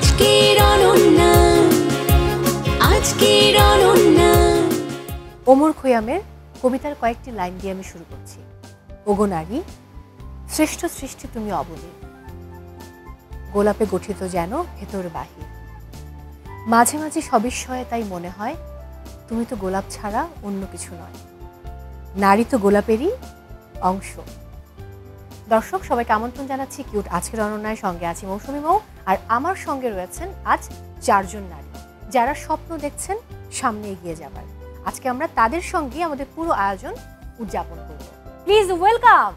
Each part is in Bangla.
আজকের অনন্যা, আজকের অনন্যা। ওমর খৈয়ামের কবিতার কয়েকটি লাইন দিয়ে আমি শুরু করছি। ওগো নারী, শ্রেষ্ঠ সৃষ্টি তুমি অবনী, গোলাপে গঠিত যেন ভেতর বাহির। মাঝে মাঝে সবিস্ময়ে তাই মনে হয় তুমি তো গোলাপ ছাড়া অন্য কিছু নয়, নারী তো গোলাপেরই অংশ। দর্শক সবাইকে আমন্ত্রণ জানাচ্ছি কিউট আজকের অনন্যায়। সঙ্গে আছি মৌসুমী মৌ, আর আমার সঙ্গে রয়েছেন আজ 4 জন নারী যারা স্বপ্ন দেখছেন সামনে এগিয়ে যাবার। আজকে আমরা তাদের সঙ্গে আমাদের পুরো আয়োজন উদযাপন করব। Please welcome.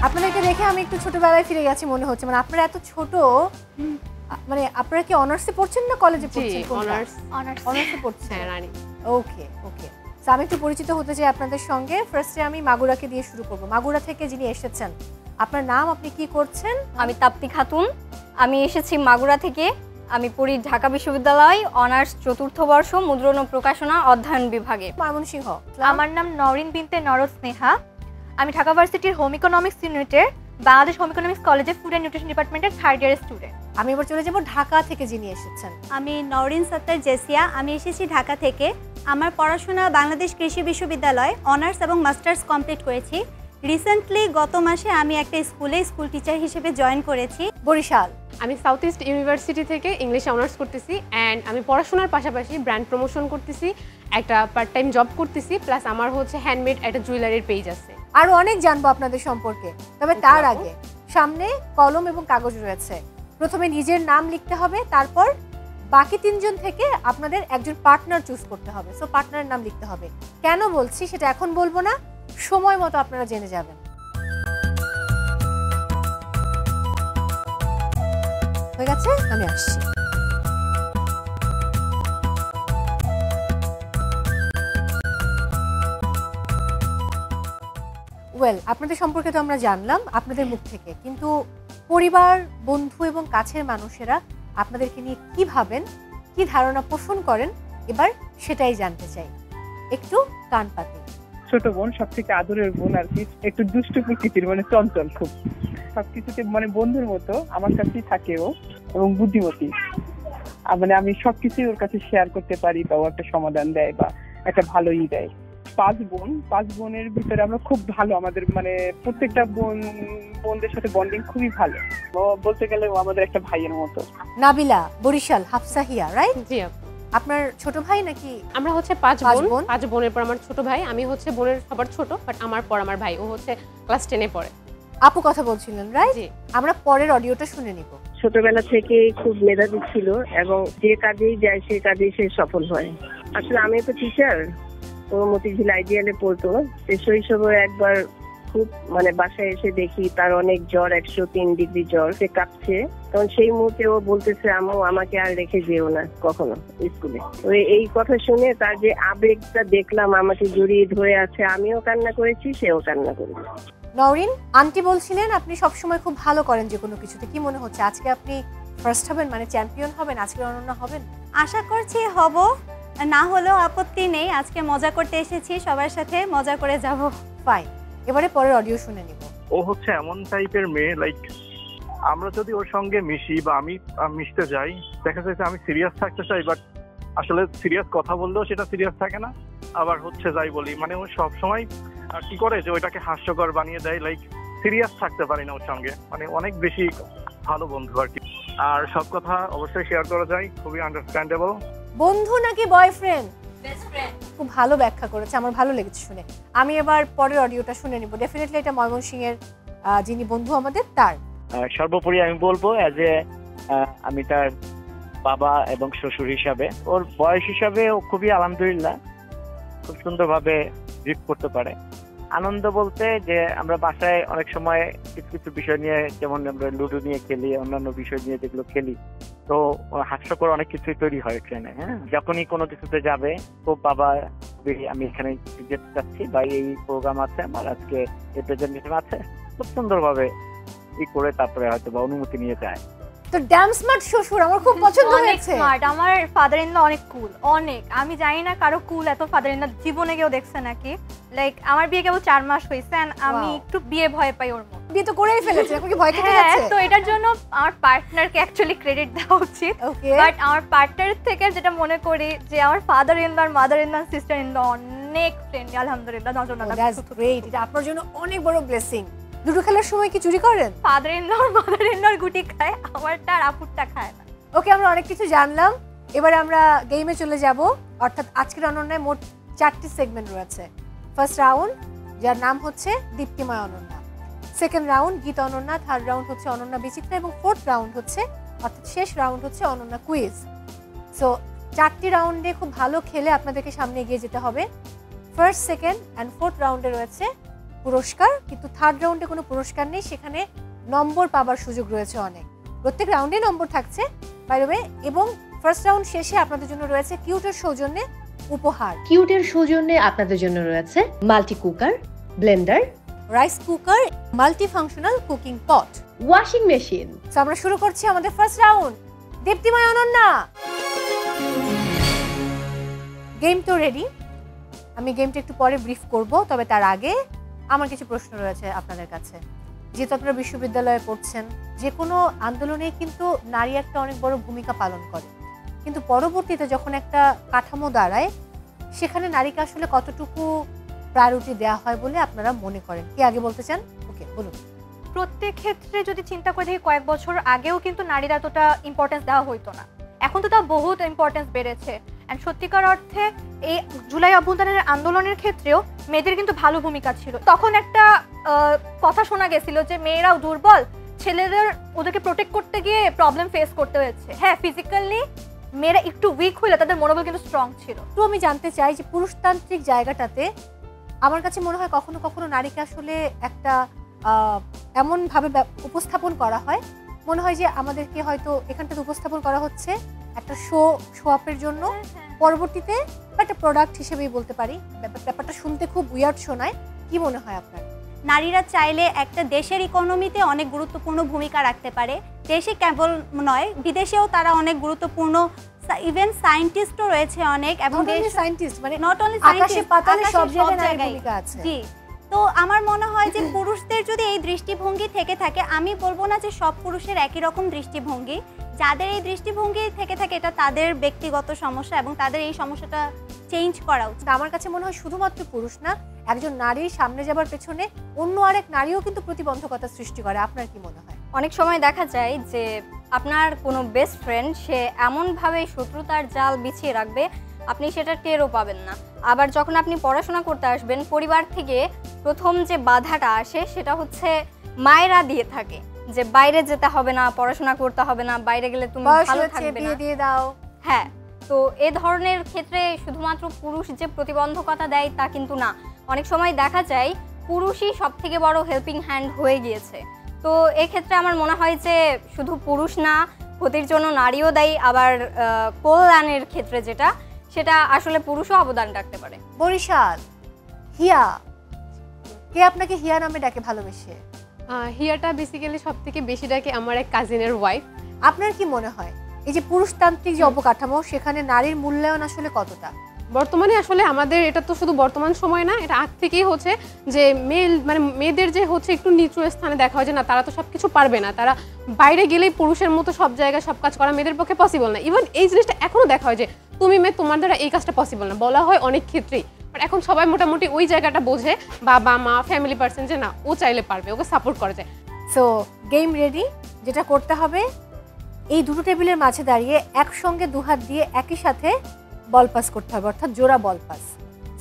আপনাদেরকে দেখে আমি একটু ছোটবেলায় ফিরে গেছি মনে হচ্ছে। মানে আপনারা এত ছোট, মানে আপনারা কি অনার্সে পড়ছেন না কলেজে পড়ছেন? অনার্সে পড়ছেন। ওকে ওকে। সো আমি একটু পরিচিত হতে চাই আপনাদের সঙ্গে। ফার্স্টে আমি মাগুরাকে দিয়ে শুরু করব। মাগুরা থেকে যিনি এসেছেন, আপনার নাম, আপনি কি করছেন? আমি তাপ্তি খাতুন, আমি এসেছি মাগুরা থেকে। আমি পড়ি ঢাকা বিশ্ববিদ্যালয়, অনার্স 4র্থ বর্ষ, মুদ্রণ ও প্রকাশনা অধ্যয়ন বিভাগে। ময়মনসিংহ। আমার নাম নরিন বিনতে নরদ স্নেহা, আমি ঢাকা ভার্সিটির হোম ইকোনমিক্স ইউনিটের বাংলাদেশ হোম ইকোনমিক্স কলেজে ফুড অ্যান্ড নিউট্রিশন ডিপার্টমেন্টের 3rd ইয়ারের স্টুডেন্ট। আমি এবার চলে যাব ঢাকা থেকে যিনি এসেছেন। আমি নরিন সত্তার জেসিয়া, আমি এসেছি ঢাকা থেকে। আমার পড়াশোনা বাংলাদেশ কৃষি বিশ্ববিদ্যালয় অনার্স এবং মাস্টার্স কমপ্লিট করেছি। রিসেন্টলি গত মাসে আমি একটা স্কুল টিচার হিসেবে জয়েন করেছি। বরিশাল। আমি সাউথ ইস্ট ইউনিভার্সিটি থেকে ইংলিশে অনার্স করতেছি, অ্যান্ড আমি পড়াশোনার পাশাপাশি ব্র্যান্ড প্রমোশন করতেছি, একটা পার্ট টাইম জব করতেছি, প্লাস আমার হচ্ছে হ্যান্ডমেড একটা জুয়েলারির পেজ আছে। আরো অনেক জানবো আপনাদের সম্পর্কে, তবে তার আগে সামনে কলম এবং কাগজ রয়েছে। প্রথমে নিজের নাম লিখতে হবে, তারপর বাকি 3 জন থেকে আপনাদের একজন পার্টনার চুজ করতে হবে। সো পার্টনারের নাম লিখতে হবে। কেন বলছি সেটা এখন বলবো না, সময় মতো আপনারা জেনে যাবেন। হয়ে গেছে, আমি আসছি। ওয়েল, আপনাদের সম্পর্কে তো আমরা জানলাম আপনাদের মুখ থেকে, কিন্তু পরিবার, বন্ধু এবং কাছের মানুষেরা আপনাদেরকে নিয়ে কি ভাবেন, কি ধারণা পোষণ করেন, এবার সেটাই জানতে চাই। একটু কান পাতে। ছোট বোন, সব থেকে আদরের বোন আর কি, একটু দুষ্টু প্রকৃতির, মানে চঞ্চল খুব, সবকিছুতে মানে বন্ধুর মতো আমার কাছেই থাকে ও, এবং বুদ্ধিমতী। মানে আমি সবকিছুই ওর কাছে শেয়ার করতে পারি, বা ও একটা সমাধান দেয় বা একটা ভালোই দেয়। 5 বোনের ভিতরে আমরা খুব ভালো, আমাদের মানে প্রত্যেকটা বোনদের সাথে বন্ডিং খুবই ভালো। বলতে গেলে ও আমাদের একটা ভাইয়ের মতো। নাবিলা, বরিশাল, হাফসাহিয়া, রাইট? জি আপু। আপনার ছোট ভাই নাকি? আমরা হচ্ছে 5 বোন। 5 বোনের পর আমার ছোট ভাই। আমি হচ্ছে বোনের সবার ছোট, বাট আমার পর আমার ভাই, ও হচ্ছে ক্লাস 10-এ পড়ে। আপু কথা বলছিলেন, রাইট? আমরা পরের অডিওটা শুনে নিব। ছোটবেলা থেকে খুব মেধাবী ছিল, এবং যে কাজেই যায় সেই কাজেই সে সফল হয়। আসলে আমি তো টিচার, ও মতিঝিল আইডিয়ালে পড়তো। শৈশবে একবার খুব মানে বাসায় এসে দেখি তার অনেক জ্বর, 103 ডিগ্রি জ্বর, সে কাঁপছে। তখন সেই মুহূর্তে ও বলতেছে, আম্মু আমাকে আর রেখে যেও না কখনো স্কুলে। এই কথা শুনে তার যে আবেগটা দেখলাম, আমাকে জড়িয়ে ধরে আছে, আমিও কান্না করেছি, সেও কান্না করেছে। নওরিন, আন্টি বলছিলেন আপনি সবসময় খুব ভালো করেন যে কোনো কিছুতে, কি মনে হচ্ছে আজকে আপনি ফার্স্ট হবেন, মানে চ্যাম্পিয়ন হবেন, আজকে অনন্য হবেন? আশা করছি হব, না হলেও আপত্তি নেই। আজকে মজা করতে এসেছি, সবার সাথে মজা করে যাব। ফাইন, এবারে পরের অডিও শুনে নিব। ও হচ্ছে এমন টাইপের মেয়ে, লাইক আমরা যদি ওর সঙ্গে মিশি বা আমি মিশতে যাই, দেখা যাচ্ছে আমি সিরিয়াস থাকতে চাই, বাট আসলে সিরিয়াস কথা বললেও সেটা সিরিয়াস থাকে না। আবার হচ্ছে যাই বলি, মানে ও সবসময় কি করে যে ওইটাকে হাস্যকর বানিয়ে দেয়, লাইক সিরিয়াস থাকতে পারি না ওর সঙ্গে। মানে অনেক বেশি ভালো বন্ধু আর কি, আর সব কথা অবশ্যই শেয়ার করা যায়, খুবই আন্ডারস্ট্যান্ডেবল। বন্ধু নাকি বয়ফ্রেন্ড? খুব ভালো ব্যাখ্যা করেছে, আমার ভালো লেগেছে শুনে। আমি এবার পরের অডিওটা শুনে নিব। ডেফিনেটলি এটা ময়মনসিংহের যিনি বন্ধু আমাদের, তার। সর্বোপরি আমি বলবো এজ এ আমি তার বাবা এবং শ্বশুর হিসাবে, ওর বয়স হিসাবে ও খুবই আলহামদুলিল্লাহ খুব সুন্দরভাবে রিড করতে পারে। আনন্দ বলতে যে আমরা বাসায় অনেক সময় কিছু কিছু বিষয় নিয়ে, যেমন আমরা লুডো নিয়ে খেলি, অন্যান্য বিষয় নিয়ে যেগুলো খেলি, তো হাস্যকর অনেক কিছুই তৈরি হয় ট্রেনে। হ্যাঁ, যখনই কোনো কিছুতে যাবে, তো বাবা আমি এখানে যেতে চাচ্ছি বা এই প্রোগ্রাম আছে আমার, আজকে রিপ্রেজেন্টেটিভ আছে, খুব সুন্দরভাবে ই করে তারপরে হয়তো বা অনুমতি নিয়ে যায়। তো ড্যাম স্মার্ট শ্বশুর, আমার খুব পছন্দ হয়েছে। স্মার্ট, আমার ফাদার ইন ল অনেক কুল, অনেক। আমি জানি না কারো কুল এত ফাদার ইন ল জীবনে কেউ দেখছে নাকি। লাইক আমার বিয়ে কেবল 4 মাস হয়েছে, আমি একটু বিয়ে ভয় পাই ওর মধ্যে। বিয়ে তো করেই ফেলেছে, এখন কি ভয় কেটে হ্যাঁ, যাচ্ছে? তো এটার জন্য আমার পার্টনারকে অ্যাকচুয়ালি ক্রেডিট দেওয়া উচিত। ওকে, বাট আমার পার্টনারের থেকে যেটা মনে করি যে আমার father in law, mother in law, sister in law অনেক ফ্রেন্ডলি আলহামদুলিল্লাহ। নজর না দ্যাটস গ্রেট, এটা আপনার জন্য অনেক বড় ব্লেসিং। লুডো খেলার সময় কি চুরি করেন? Father in law mother in লর গুটি খায়, আমারটা আর আপুরটা খায় না। ওকে, আমরা অনেক কিছু জানলাম। এবারে আমরা গেমে চলে যাব, অর্থাৎ আজকের অনন্যায় মোট 4টি সেগমেন্ট রয়েছে। ফার্স্ট রাউন্ড, যার নাম হচ্ছে দীপ্তিময় অনন্যা। সেকেন্ড রাউন্ড গীত অনন্যা। থার্ড রাউন্ড হচ্ছে অনন্যা বিচিত্রা এবং ফোর্থ রাউন্ড হচ্ছে, অর্থাৎ শেষ রাউন্ড হচ্ছে অনন্যা কুইজ। সো 4টি রাউন্ডে খুব ভালো খেলে আপনাদেরকে সামনে এগিয়ে যেতে হবে। ফার্স্ট, সেকেন্ড অ্যান্ড ফোর্থ রাউন্ডে রয়েছে পুরস্কার, কিন্তু থার্ড রাউন্ডে কোনো পুরস্কার নেই, সেখানে নম্বর পাবার সুযোগ রয়েছে অনেক। প্রত্যেক রাউন্ডে নম্বর থাকছে বাই দ্য ওয়ে। এবং ফার্স্ট রাউন্ড শেষে আপনাদের জন্য রয়েছে কিউটের সৌজন্যে উপহার। কিউটের সৌজন্যে আপনাদের জন্য রয়েছে multi cooker, Blender, rice cooker, multi functional cooking পট, ওয়াশিং মেশিন। সো আমরা শুরু করছি আমাদের ফার্স্ট রাউন্ড। দীপ্তিময় অনন্যা, গেম তো রেডি। আমি গেমটা একটু পরে ব্রিফ করব, তবে তার আগে আমার কিছু প্রশ্ন রয়েছে আপনাদের কাছে। যেহেতু আপনারা বিশ্ববিদ্যালয়ে পড়ছেন, যে কোনো আন্দোলনে কিন্তু নারী একটা অনেক বড় ভূমিকা পালন করে, কিন্তু পরবর্তীতে যখন একটা কাঠামো দাঁড়ায়, সেখানে নারীকে আসলে কতটুকু প্রায়োরিটি দেওয়া হয় বলে আপনারা মনে করেন? কি আগে বলতে চান? ওকে, বলুন। প্রত্যেক ক্ষেত্রে যদি চিন্তা করে দেখি, কয়েক বছর আগেও কিন্তু নারীরা এতটা ইম্পর্টেন্স দেওয়া হইতো না, এখন তো তা বহুত ইম্পর্টেন্স বেড়েছে। অ্যান্ড সত্যিকার অর্থে এই জুলাই অভ্যুত্থানের আন্দোলনের ক্ষেত্রেও মেয়েদের কিন্তু ভালো ভূমিকা ছিল। তখন একটা কথা শোনা গেছিল যে মেয়েরাও দুর্বল, ছেলেদের ওদেরকে প্রোটেক্ট করতে গিয়ে প্রবলেম ফেস করতে হয়েছে। হ্যাঁ, ফিজিক্যালি মেয়েরা একটু উইক হলে তাদের মনোবল কিন্তু স্ট্রং ছিল। তো আমি জানতে চাই যে পুরুষতান্ত্রিক জায়গাটাতে আমার কাছে মনে হয় কখনো কখনো নারীকে আসলে একটা এমনভাবে উপস্থাপন করা হয়, মনে হয় যে আমাদেরকে হয়তো এখানটাতে উপস্থাপন করা হচ্ছে একটা শো আপের জন্য, পরবর্তীতে একটা প্রোডাক্ট হিসেবেই বলতে পারি। ব্যাপারটা শুনতে খুব উইয়ার্ড শোনায়। কি মনে হয় আপনার? নারীরা চাইলে একটা দেশের ইকোনমিতে অনেক গুরুত্বপূর্ণ ভূমিকা রাখতে পারে। দেশে কেবল নয়, বিদেশেও তারা অনেক গুরুত্বপূর্ণ, ইভেন সায়েন্টিস্টও রয়েছে অনেক। এবং সায়েন্টিস্ট মানে নট অনলি আকাশে পাতালে সব জায়গায় ভূমিকা আছে। জি, তো আমার মনে হয় যে পুরুষদের যদি এই দৃষ্টিভঙ্গি থেকে থাকে, আমি বলবো না যে সব পুরুষের একই রকম দৃষ্টিভঙ্গি, যাদের এই দৃষ্টিভঙ্গি থেকে থাকে এটা তাদের ব্যক্তিগত সমস্যা এবং তাদের এই সমস্যাটা চেঞ্জ করা উচিত। আমার কাছে মনে হয় শুধুমাত্র পুরুষ না, একজন নারীর সামনে যাবার পেছনে অন্য আরেক নারীও কিন্তু প্রতিবন্ধকতা সৃষ্টি করে। আপনার কি মনে হয়? অনেক সময় দেখা যায় যে আপনার কোনো বেস্ট ফ্রেন্ড সে এমনভাবে শত্রুতার জাল বিছিয়ে রাখবে আপনি সেটা টেরও পাবেন না। আবার যখন আপনি পড়াশোনা করতে আসবেন, পরিবার থেকে প্রথম যে বাধাটা আসে সেটা হচ্ছে মায়েরা দিয়ে থাকে যে বাইরে যেতে হবে না, পড়াশোনা করতে হবে না, বাইরে গেলে তুমি ভালো থাকবে না, দিয়ে দাও। হ্যাঁ, তো এই ধরনের ক্ষেত্রে শুধুমাত্র পুরুষ যে প্রতিবন্ধকতা দেয় তা কিন্তু না। অনেক সময় দেখা যায় পুরুষই সবথেকে বড় হেল্পিং হ্যান্ড হয়ে গিয়েছে। তো এক্ষেত্রে আমার মনে হয় যে শুধু পুরুষ না, ক্ষতির জন্য নারীও দায়ী। আবার কল্যাণের ক্ষেত্রে যেটা, সেটা আসলে পুরুষও অবদান রাখতে পারে। বরিশাল, হিয়া, কে আপনাকে হিয়া নামে ডাকে ভালোবেসে? হিয়াটা বেসিক্যালি সব থেকে বেশি ডাকে আমার এক কাজিনের ওয়াইফ। আপনার কি মনে হয় এই যে পুরুষতান্ত্রিক যে অবকাঠামো, সেখানে নারীর মূল্যায়ন আসলে কতটা? বর্তমানে আসলে আমাদের এটা তো শুধু বর্তমান সময় না, এটা আগ থেকেই হচ্ছে যে মেয়েদের যে হচ্ছে একটু নিচু স্থানে দেখা হয় যে না তারা তো সব কিছু পারবে না, তারা বাইরে গেলেই পুরুষের মতো সব জায়গায় সব কাজ করা মেয়েদের পক্ষে পসিবল না। ইভেন এই জিনিসটা এখনো দেখা হয় যে তুমি মেয়ে, তোমার দ্বারা এই কাজটা পসিবল না বলা হয় অনেক ক্ষেত্রেই। বাট এখন সবাই মোটামুটি ওই জায়গাটা বোঝে, বাবা মা ফ্যামিলি পার্সন, যে না ও চাইলে পারবে, ওকে সাপোর্ট করা যায়। So game ready. যেটা করতে হবে, এই দুটো টেবিলের মাঝে দাঁড়িয়ে একসঙ্গে দুহাত দিয়ে একই সাথে বল পাস করতে হবে, অর্থাৎ জোড়া বল পাস।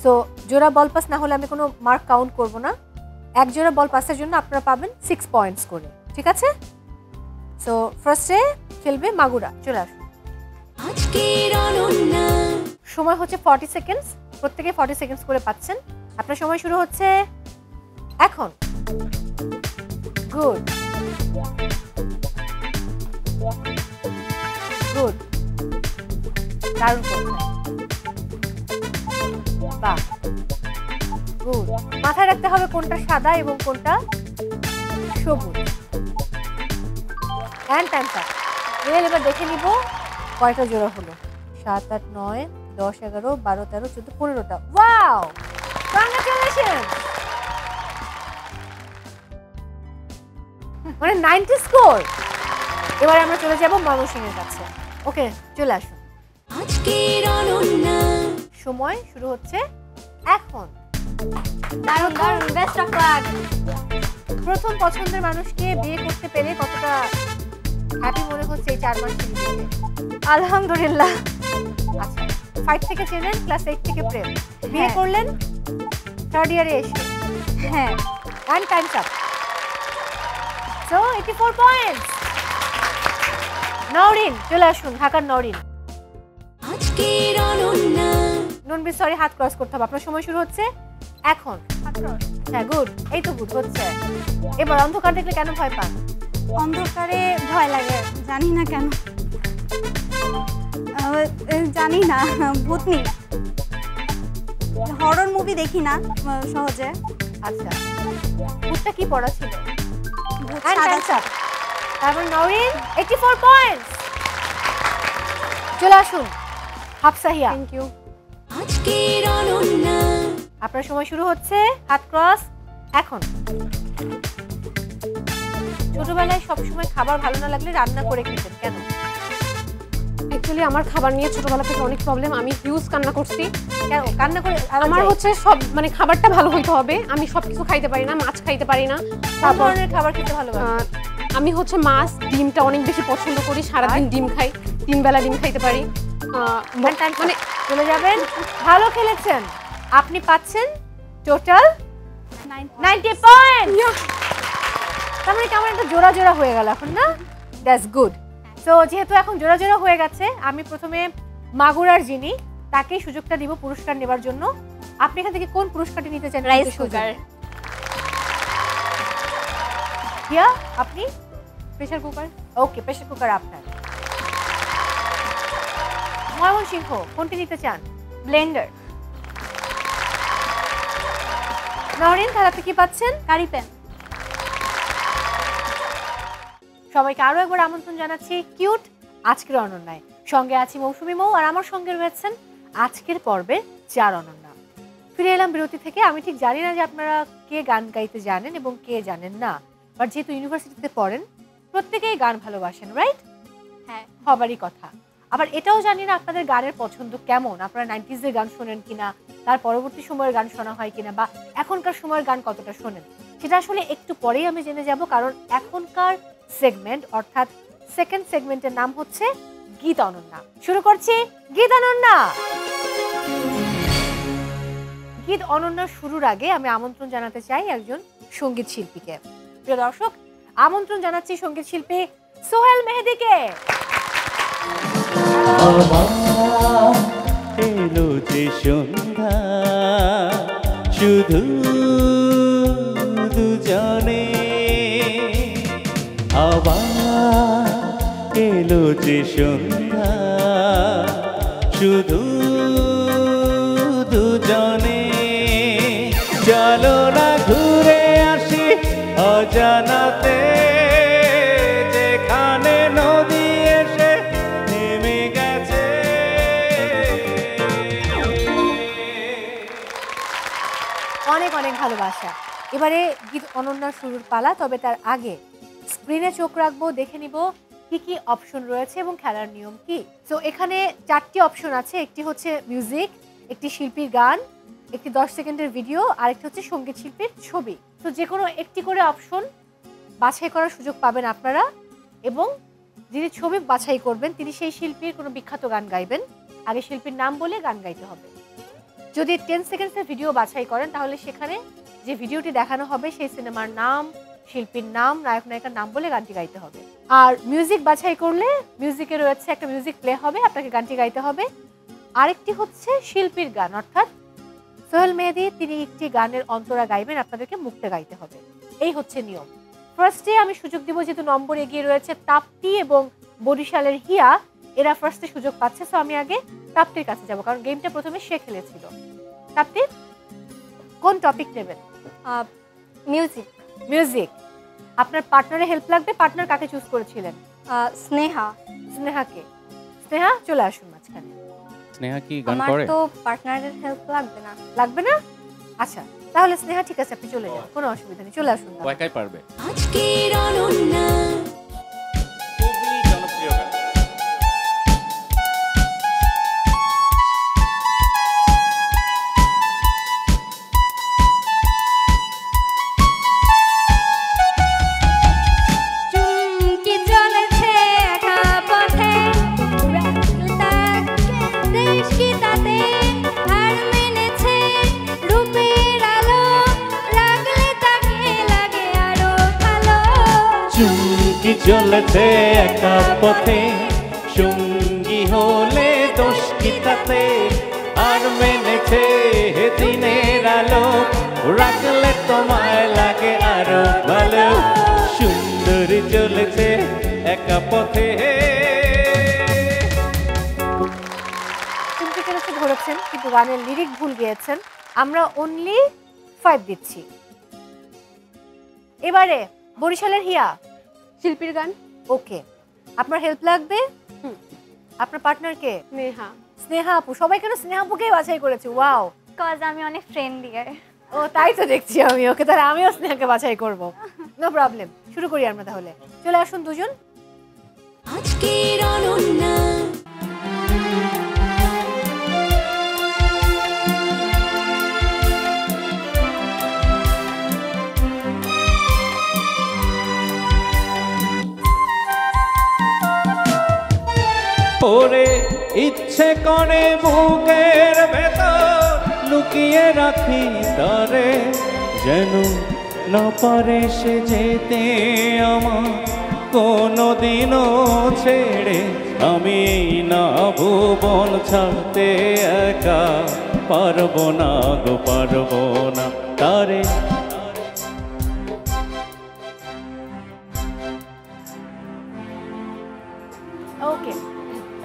সো জোড়া বল পাস না হলে আমি কোনো মার্ক কাউন্ট করব না। এক জোড়া বল পাসের জন্য আপনারা পাবেন 6 পয়েন্টস করে, ঠিক আছে? সো ফার্স্টে খেলবে মাগুরা। চলে আসুন। আজকের অনন্যা, সময় হচ্ছে 40 সেকেন্ডস, প্রত্যেকে 40 সেকেন্ডস করে পাচ্ছেন। আপনার সময় শুরু হচ্ছে এখন। গুড গুড, দারুণ করছেন, বাহ, গুড। মাথায় রাখতে হবে কোনটা সাদা এবং কোনটা সবুজ। And time start. এবার দেখে নিব কয়টা জোড়া হলো। 7, 8, 9, 10, 11, 12, 13, 14, 15টা। Wow, congratulation. মানে 90 স্কোর। এবার আমরা চলে যাব ময়মনসিংহের কাছে। ওকে, চলে আসুন। আজকের অনন্যা সময় শুরু হচ্ছে এখন। দারুণ দারুণ, বেস্ট অফ লাক। প্রথম পছন্দের মানুষকে বিয়ে করতে পেরে কতটা হ্যাপি মনে হচ্ছে এই 4 মাসের ভিতরে? আলহামদুলিল্লাহ। আচ্ছা, 5 থেকে চেনেন, ক্লাস 8 থেকে প্রেম, বিয়ে করলেন 3rd ইয়ারে এসে। হ্যাঁ, and time's up. So 84 points. Nowrin, চলে আসুন, ঢাকার নওরিন। আজকের অনন্যা নন বি সরি, হাত ক্রস করতে হবে। আপনার সময় শুরু হচ্ছে এখন। হ্যাঁ, গুড, এই তো গুড হচ্ছে। এবার অন্ধকার দেখলে কেন ভয় পান? অন্ধকারে ভয় লাগে, জানি না কেন। জানি না, ভূতনি হরর মুভি দেখি না সহজে। আচ্ছা, ভূতটা কি পড়া ছিল? And সাদা time's up. তারপর নওরিন 84 পয়েন্টস। চলে আসুন হাফসাহিয়া। Thank you. আজকের অনন্যা আপনার সময় শুরু হচ্ছে, হাত ক্রস এখন। ছোটবেলায় সবসময় খাবার ভালো না লাগলে রান্না করে খেতেন, কেন? অ্যাকচুয়ালি আমার খাবার নিয়ে ছোটবেলা থেকে অনেক প্রবলেম। আমি হিউজ কান্না করছি। কেন কান্না করে? আমার হচ্ছে সব মানে খাবারটা ভালো হইতে হবে। আমি সবকিছু খাইতে পারি না, মাছ খাইতে পারি না। সব ধরনের খাবার খেতে ভালোবাসেন? আমি হচ্ছে মাছ, ডিমটা অনেক বেশি পছন্দ করি। সারাদিন ডিম খাই, 3 বেলা ডিম খাইতে পারি। মানে চলে যাবেন। ভালো খেলেছেন। আপনি পাচ্ছেন টোটাল 90 পয়েন্ট। তার মানে কেমন একটা জোড়া জোড়া হয়ে গেল এখন, না? That's good. তো যেহেতু এখন জোড়া জোড়া হয়ে গেছে, আমি প্রথমে মাগুরার যিনি, তাকেই সুযোগটা দিব পুরস্কার নেবার জন্য। আপনি এখান থেকে কোন পুরস্কারটি নিতে চান? Rice cooker. হিয়া, আপনি? Pressure cooker. Okay, pressure cooker আপনার। ময়মনসিংহ, কোনটি নিতে চান? ব্লেন্ডার। নওরিন, তাহলে আপনি কি পাচ্ছেন? কারি প্যান। সবাইকে আরো একবার আমন্ত্রণ জানাচ্ছি কিউট আজকের অনন্যায়। সঙ্গে আছি মৌসুমী মৌ, আর আমার সঙ্গে রয়েছেন আজকের পর্বের 4 অনন্যা। ফিরে এলাম বিরতি থেকে। আমি ঠিক জানি না যে আপনারা কে গান গাইতে জানেন এবং কে জানেন না, বাট যেহেতু ইউনিভার্সিটিতে পড়েন প্রত্যেকেই গান ভালোবাসেন, রাইট? হ্যাঁ, হবারই কথা। আবার এটাও জানি না আপনাদের গানের পছন্দ কেমন, আপনারা 90s এর গান শোনেন কিনা, তার পরবর্তী সময়ের গান শোনা হয় কিনা, বা এখনকার সময়ের গান কতটা শোনেন, সেটা আসলে একটু পরেই আমি জেনে যাব। কারণ এখনকার সেগমেন্ট অর্থাৎ সেকেন্ড সেগমেন্টের নাম হচ্ছে গীত অনন্যা। শুরু করছি গীত অনন্যা। গীত অনন্যা শুরুর আগে আমি আমন্ত্রণ জানাতে চাই একজন সঙ্গীত শিল্পীকে। প্রিয় দর্শক, আমন্ত্রণ জানাচ্ছি সঙ্গীত শিল্পী সোহেল মেহেদীকে। এলো যে সন্ধ্যা শুধু দুজনে, আবার এলো যে সন্ধ্যা শুধু দুজনে, চলো না ঘুরে আসি অজানাতে, যেখানে নদী এসে নেমে গেছে। অনেক অনেক ভালোবাসা। এবারে গীত অনন্যার শুরুর পালা, তবে তার আগে স্ক্রিনে চোখ রাখবো, দেখে নিব কি কি অপশন রয়েছে এবং খেলার নিয়ম কি। তো এখানে 4টি অপশন আছে। একটি হচ্ছে মিউজিক, একটি শিল্পীর গান, একটি 10 সেকেন্ডের ভিডিও, আর একটি হচ্ছে সঙ্গীত শিল্পীর ছবি। তো যে কোনো একটি করে অপশন বাছাই করার সুযোগ পাবেন আপনারা, এবং যিনি ছবি বাছাই করবেন তিনি সেই শিল্পীর কোনো বিখ্যাত গান গাইবেন। আগে শিল্পীর নাম বলে গান গাইতে হবে। যদি 10 সেকেন্ডসের ভিডিও বাছাই করেন তাহলে সেখানে যে ভিডিওটি দেখানো হবে সেই সিনেমার নাম, শিল্পীর নাম, নায়ক নায়িকার নাম বলে গানটি গাইতে হবে। আর মিউজিক বাছাই করলে মিউজিকে রয়েছে একটা মিউজিক প্লে হবে, আপনাকে গানটি গাইতে হবে। আরেকটি হচ্ছে শিল্পীর গান, অর্থাৎ সোহেল মেহেদী তিনি একটি গানের অন্তরা গাইবেন, আপনাদেরকে মুক্তে গাইতে হবে। এই হচ্ছে নিয়ম। ফার্স্টে আমি সুযোগ দিব, যেহেতু নম্বর এগিয়ে রয়েছে তাপ্তি এবং বরিশালের হিয়া, এরা ফার্স্টে সুযোগ পাচ্ছে। সো আমি আগে তাপ্তির কাছে যাব, কারণ গেমটা প্রথমে সে খেলেছিল। তাপ্তি, কোন টপিক নেবেন? মিউজিক। মিউজিক। আপনার পার্টনারের হেল্প লাগবে। পার্টনার কাকে চুজ করেছিলেন? স্নেহা। স্নেহাকে। স্নেহা, চলে আসুন মাঝখানে। স্নেহা কি গান আমার করে? তো পার্টনারের হেল্প লাগবে না। লাগবে না? আচ্ছা, তাহলে স্নেহা ঠিক আছে, আপনি চলে যান, কোনো অসুবিধা নেই, চলে আসুন। ও একাই পারবে। আজকের অনন্যা খুবই জনপ্রিয় গান। চুমকি চলেছে একা পথে, দেশ কি তাতে হার মেনেছে, রূপের আলো লাগলে তাকে লাগে আরো ভালো। চুমকি চলেছে একা পথে, সঙ্গী হলে দোষ কি তাতে, আর মেনেছে দিনের আলো রাখলে তোমায় লাগে আরো ভালো। সুন্দরী চলেছে একা পথে। চুমকি চলেছে ধরেছেন, কিন্তু গানের লিরিক ভুল গিয়েছেন। আমরা অনলি 5 দিচ্ছি। এবারে বরিশালের হিয়া শিল্পীর গান। ওকে, আপনার হেল্প লাগবে? আপনার পার্টনারকে? স্নেহা। স্নেহা আপু, সবাই কেন স্নেহা আপুকেই বাছাই করেছে? ওয়াও, কজ আমি অনেক ফ্রেন্ডলি। ও তাই তো দেখছি আমি। ওকে, তাহলে আমিও স্নেহাকে বাছাই করব, নো প্রবলেম। শুরু করি আমরা তাহলে, চলে আসুন দুজন। আজকের অনন্যা ওরে ইচ্ছে করে বুকের ভেতর লুকিয়ে রাখি তারে, যেন না পারে সে যেতে আমার কোনোদিনও ছেড়ে। আমি না ভুবন ছাড়তে একা পারবো না গো, পারবো না তারে। ওকে,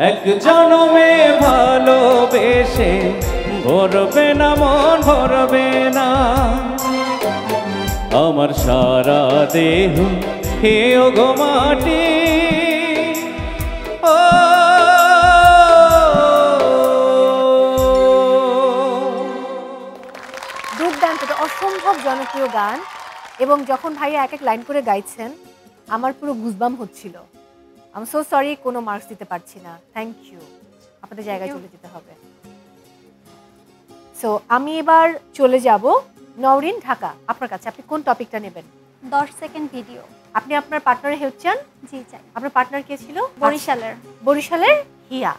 এক জনমে ভালোবেসে ভরবে না মন, ভরবে না আমার সারা দেহ হে গো মাটি। ও দুর্দান্ত, এটা অসম্ভব জনপ্রিয় গান। এবং যখন ভাইয়া এক এক লাইন করে গাইছেন, আমার পুরো গুজবাম হচ্ছিল। আই এম সো সরি, কোনো মার্কস দিতে পারছি না। থ্যাংক ইউ, আপনাদের জায়গায় চলে যেতে হবে। সো আমি এবার চলে যাব নওরিন, ঢাকা। আপনার কাছে, আপনি কোন টপিকটা নেবেন? 10 সেকেন্ড ভিডিও। আপনি আপনার পার্টনারের হেল্প চান? জি চাই। আপনার পার্টনার কে ছিল? বরিশালের। বরিশালের হিয়া।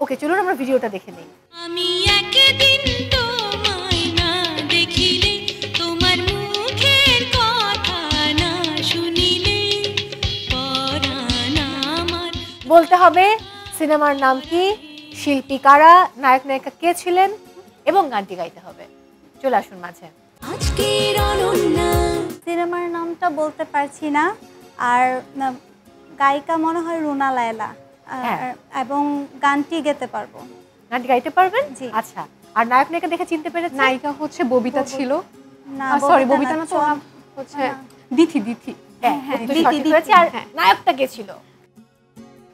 ওকে, চলুন আমরা ভিডিওটা দেখে নেই। আমি একদিন তোমায় না দেখিলে, তোমার মুখের কথা না শুনিলে, পরাণ আমার। বলতে হবে সিনেমার নাম কি, শিল্পী কারা, নায়ক নায়িকা কে ছিলেন, এবং গানটি গাইতে হবে। চলে আসুন মাঝে। আজকের অনন্যা সিনেমার নামটা বলতে পারছি না, আর গায়িকা মনে হয় রুনা লায়লা, এবং গানটি গেতে পারবো। গানটি গাইতে পারবেন? জি। আচ্ছা, আর নায়ক নায়িকা দেখে চিনতে পেরেছেন? নায়িকা হচ্ছে ববিতা ছিল। না, সরি, ববিতা না, তো হচ্ছে দিথি। দিথি, হ্যাঁ, দিথি, সঠিক হয়েছে। আর নায়কটা কে ছিল?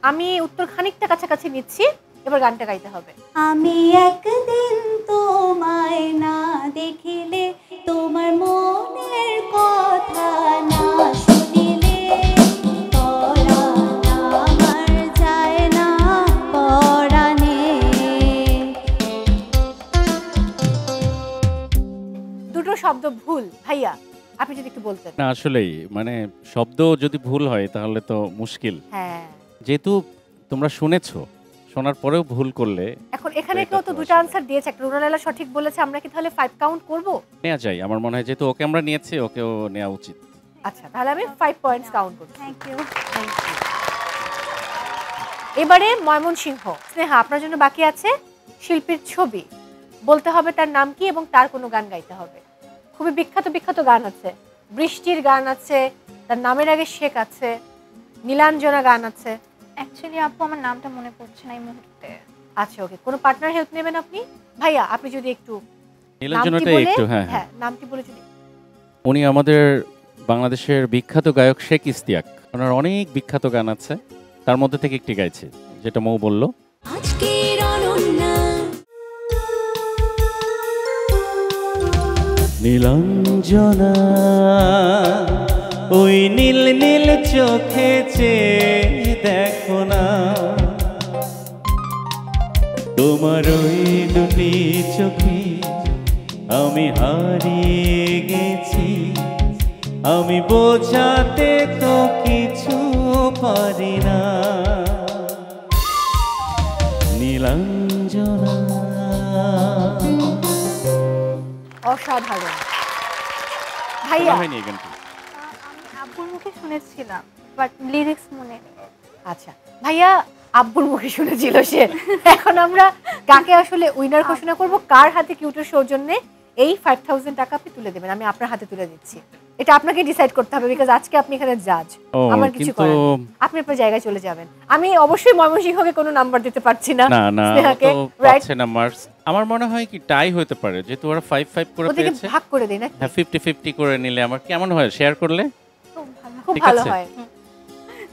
আমি উত্তর খানিকটা কাছাকাছি নিচ্ছি, এবার গানটা গাইতে হবে। আমি একদিন তোমায় না দেখিলে, তোমার মনের কথা না শুনিলে, পরাণ আমার যায় না পরাণে। দুটো শব্দ ভুল। ভাইয়া, আপনি যদি একটু বলতেন। না আসলেই মানে শব্দ যদি ভুল হয় তাহলে তো মুশকিল। হ্যাঁ, যেহেতু তোমরা শুনেছো, শোনার পরেও ভুল করলে এখন এখানে কেউ তো দুটো আনসার দিয়েছে, একটা রুনা লায়লা সঠিক বলেছে, আমরা কি তাহলে 5 কাউন্ট করব? নেওয়া যায়। আমার মনে হয় যেহেতু ওকে আমরা নিয়েছি, ওকেও নেওয়া উচিত। আচ্ছা, তাহলে আমি 5 পয়েন্টস কাউন্ট করব। Thank you. এবারে ময়মনসিংহ। স্নেহা, আপনার জন্য বাকি আছে শিল্পীর ছবি। বলতে হবে তার নাম কি এবং তার কোনো গান গাইতে হবে। খুবই বিখ্যাত বিখ্যাত গান আছে, বৃষ্টির গান আছে, তার নামের আগে শেখ আছে, নীলাঞ্জনা গান আছে। অ্যাকচুয়ালি আপু আমার নামটা মনে পড়ছে না এই মুহূর্তে। আচ্ছা, ওকে, কোনো পার্টনার হেল্প নেবেন আপনি? ভাইয়া, আপনি যদি একটু নীলাঞ্জনাটা একটু, হ্যাঁ হ্যাঁ, নামটি বলে যদি। উনি আমাদের বাংলাদেশের বিখ্যাত গায়ক শেখ ইস্তিয়াক। ওনার অনেক বিখ্যাত গান আছে, তার মধ্যে থেকে একটি গাইছে, যেটা মৌ বলল। আজকের অনন্যা নীলাঞ্জনা ওই নীল নীল চোখে চেয়ে দেখো না, তোমার ওই দুটি চোখে আমি হারিয়ে গেছি, আমি বোঝাতে তো কিছু পারি না। নীলাঞ্জনা। অসাধারণ ভাইয়া। আমি আব্বুর মুখে শুনেছিলাম বাট লিরিক্স মনে নেই। আচ্ছা ভাইয়া আব্বুর মুখে শুনেছিল সে। এখন আমরা কাকে আসলে উইনার ঘোষণা করব, কার হাতে কিউটের সৌজন্যে এই 5000 টাকা আপনি তুলে দেবেন। আমি আপনার হাতে তুলে দিচ্ছি, এটা আপনাকে ডিসাইড করতে হবে বিকজ আজকে আপনি এখানে জাজ, আমার কিছু করার নেই। আপনি আপনার জায়গায় চলে যাবেন। আমি অবশ্যই ময়মনসিংহকে কোনো নাম্বার দিতে পারছি না, না না স্নেহাকে রাইট নাম্বার। আমার মনে হয় কি টাই হতে পারে, যেহেতু ওরা 5-5 করে ওদেরকে পেয়েছে, ভাগ করে দেই না? হ্যাঁ 50-50 করে নিলে আমার কেমন হয়, শেয়ার করলে খুব ভালো হয়।